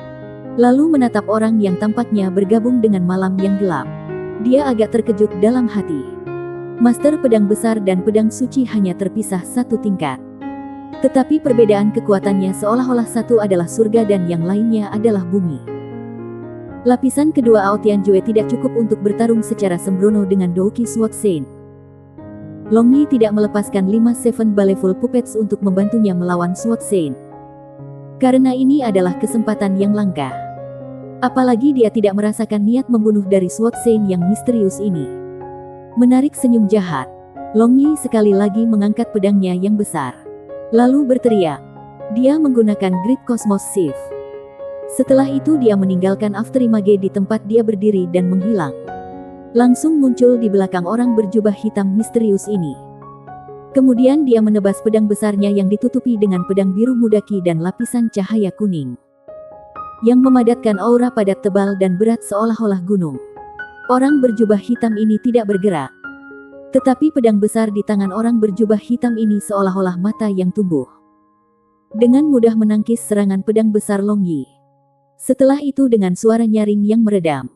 Lalu menatap orang yang tampaknya bergabung dengan malam yang gelap. Dia agak terkejut dalam hati. Master pedang besar dan pedang suci hanya terpisah satu tingkat. Tetapi perbedaan kekuatannya seolah-olah satu adalah surga dan yang lainnya adalah bumi. Lapisan kedua Ao Tianjue tidak cukup untuk bertarung secara sembrono dengan Douqi Sword Saint. Long Yi tidak melepaskan 5 Seven Baleful Puppets untuk membantunya melawan Sword Saint. Karena ini adalah kesempatan yang langka. Apalagi dia tidak merasakan niat membunuh dari Sword Saint yang misterius ini. Menarik senyum jahat, Long Yi sekali lagi mengangkat pedangnya yang besar. Lalu berteriak. Dia menggunakan Great Cosmos Shift. Setelah itu dia meninggalkan Afterimage di tempat dia berdiri dan menghilang. Langsung muncul di belakang orang berjubah hitam misterius ini. Kemudian dia menebas pedang besarnya yang ditutupi dengan pedang biru mudaki dan lapisan cahaya kuning. Yang memadatkan aura padat tebal dan berat seolah-olah gunung. Orang berjubah hitam ini tidak bergerak. Tetapi pedang besar di tangan orang berjubah hitam ini seolah-olah mata yang tumbuh. Dengan mudah menangkis serangan pedang besar Long Yi. Setelah itu dengan suara nyaring yang meredam,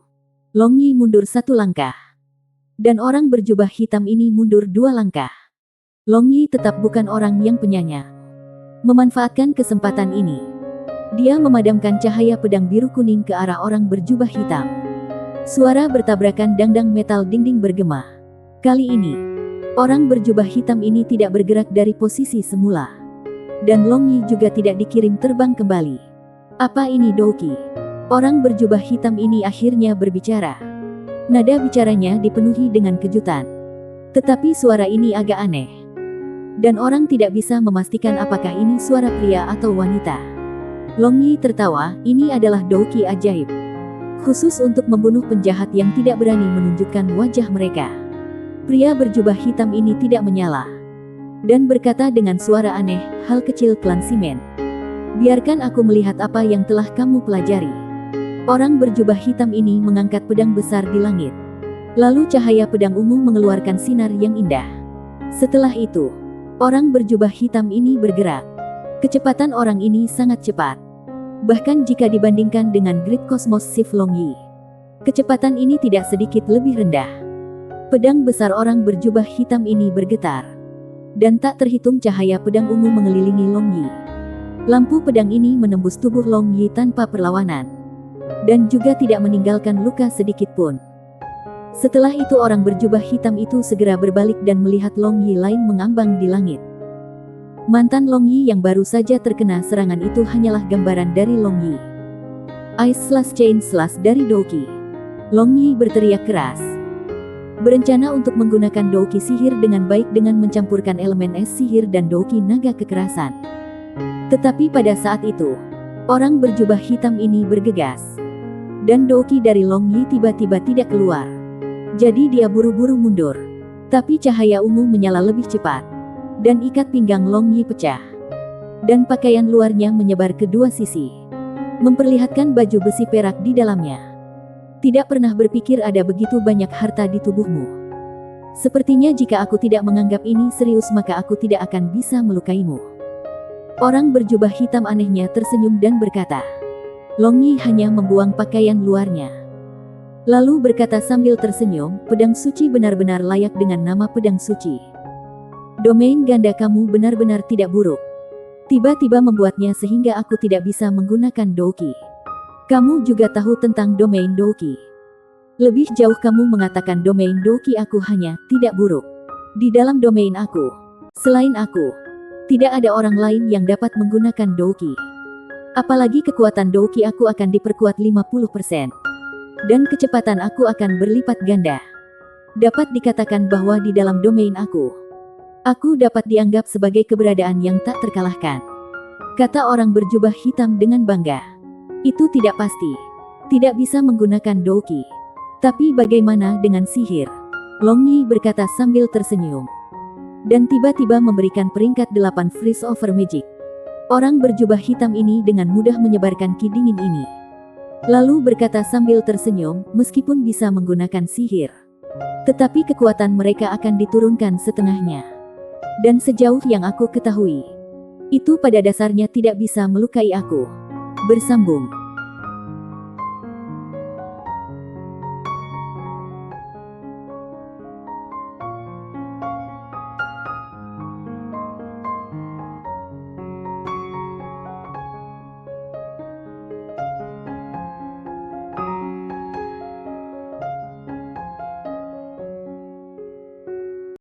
Long Yi mundur 1 langkah. Dan orang berjubah hitam ini mundur 2 langkah. Long Yi tetap bukan orang yang penyayang. Memanfaatkan kesempatan ini, dia memadamkan cahaya pedang biru kuning ke arah orang berjubah hitam. Suara bertabrakan dangdang metal dinding bergema. Kali ini, orang berjubah hitam ini tidak bergerak dari posisi semula. Dan Long Yi juga tidak dikirim terbang kembali. Apa ini Douqi? Orang berjubah hitam ini akhirnya berbicara. Nada bicaranya dipenuhi dengan kejutan. Tetapi suara ini agak aneh. Dan orang tidak bisa memastikan apakah ini suara pria atau wanita. Long Yi tertawa, ini adalah Douqi ajaib. Khusus untuk membunuh penjahat yang tidak berani menunjukkan wajah mereka. Pria berjubah hitam ini tidak menyala. Dan berkata dengan suara aneh, hal kecil klan Simen. Biarkan aku melihat apa yang telah kamu pelajari. Orang berjubah hitam ini mengangkat pedang besar di langit. Lalu cahaya pedang ungu mengeluarkan sinar yang indah. Setelah itu, orang berjubah hitam ini bergerak. Kecepatan orang ini sangat cepat. Bahkan jika dibandingkan dengan Great Cosmos Shift Long Yi, kecepatan ini tidak sedikit lebih rendah. Pedang besar orang berjubah hitam ini bergetar. Dan tak terhitung cahaya pedang ungu mengelilingi Long Yi. Lampu pedang ini menembus tubuh Long Yi tanpa perlawanan. Dan juga tidak meninggalkan luka sedikit pun. Setelah itu orang berjubah hitam itu segera berbalik dan melihat Long Yi lain mengambang di langit. Mantan Long Yi yang baru saja terkena serangan itu hanyalah gambaran dari Long Yi. Ice Slash Chain Slash dari Douqi. Long Yi berteriak keras. Berencana untuk menggunakan Douqi sihir dengan baik dengan mencampurkan elemen es sihir dan Douqi naga kekerasan. Tetapi pada saat itu, orang berjubah hitam ini bergegas. Dan Douqi dari Long Yi tiba-tiba tidak keluar. Jadi dia buru-buru mundur. Tapi cahaya ungu menyala lebih cepat. Dan ikat pinggang Long Yi pecah. Dan pakaian luarnya menyebar ke dua sisi. Memperlihatkan baju besi perak di dalamnya. Tidak pernah berpikir ada begitu banyak harta di tubuhmu. Sepertinya jika aku tidak menganggap ini serius maka aku tidak akan bisa melukaimu. Orang berjubah hitam anehnya tersenyum dan berkata. Long Yi hanya membuang pakaian luarnya. Lalu berkata sambil tersenyum, pedang suci benar-benar layak dengan nama pedang suci. Domain ganda kamu benar-benar tidak buruk. Tiba-tiba membuatnya sehingga aku tidak bisa menggunakan Douqi. Kamu juga tahu tentang domain Douqi. Lebih jauh kamu mengatakan domain Douqi aku hanya tidak buruk. Di dalam domain aku, selain aku, tidak ada orang lain yang dapat menggunakan Douqi. Apalagi kekuatan Douqi aku akan diperkuat 50%. Dan kecepatan aku akan berlipat ganda. Dapat dikatakan bahwa di dalam domain aku dapat dianggap sebagai keberadaan yang tak terkalahkan. Kata orang berjubah hitam dengan bangga. Itu tidak pasti. Tidak bisa menggunakan Douqi. Tapi bagaimana dengan sihir? Long Yi berkata sambil tersenyum. Dan tiba-tiba memberikan peringkat 8 freeze over magic. Orang berjubah hitam ini dengan mudah menyebarkan ki dingin ini. Lalu berkata sambil tersenyum, meskipun bisa menggunakan sihir. Tetapi kekuatan mereka akan diturunkan setengahnya. Dan sejauh yang aku ketahui, itu pada dasarnya tidak bisa melukai aku. Bersambung.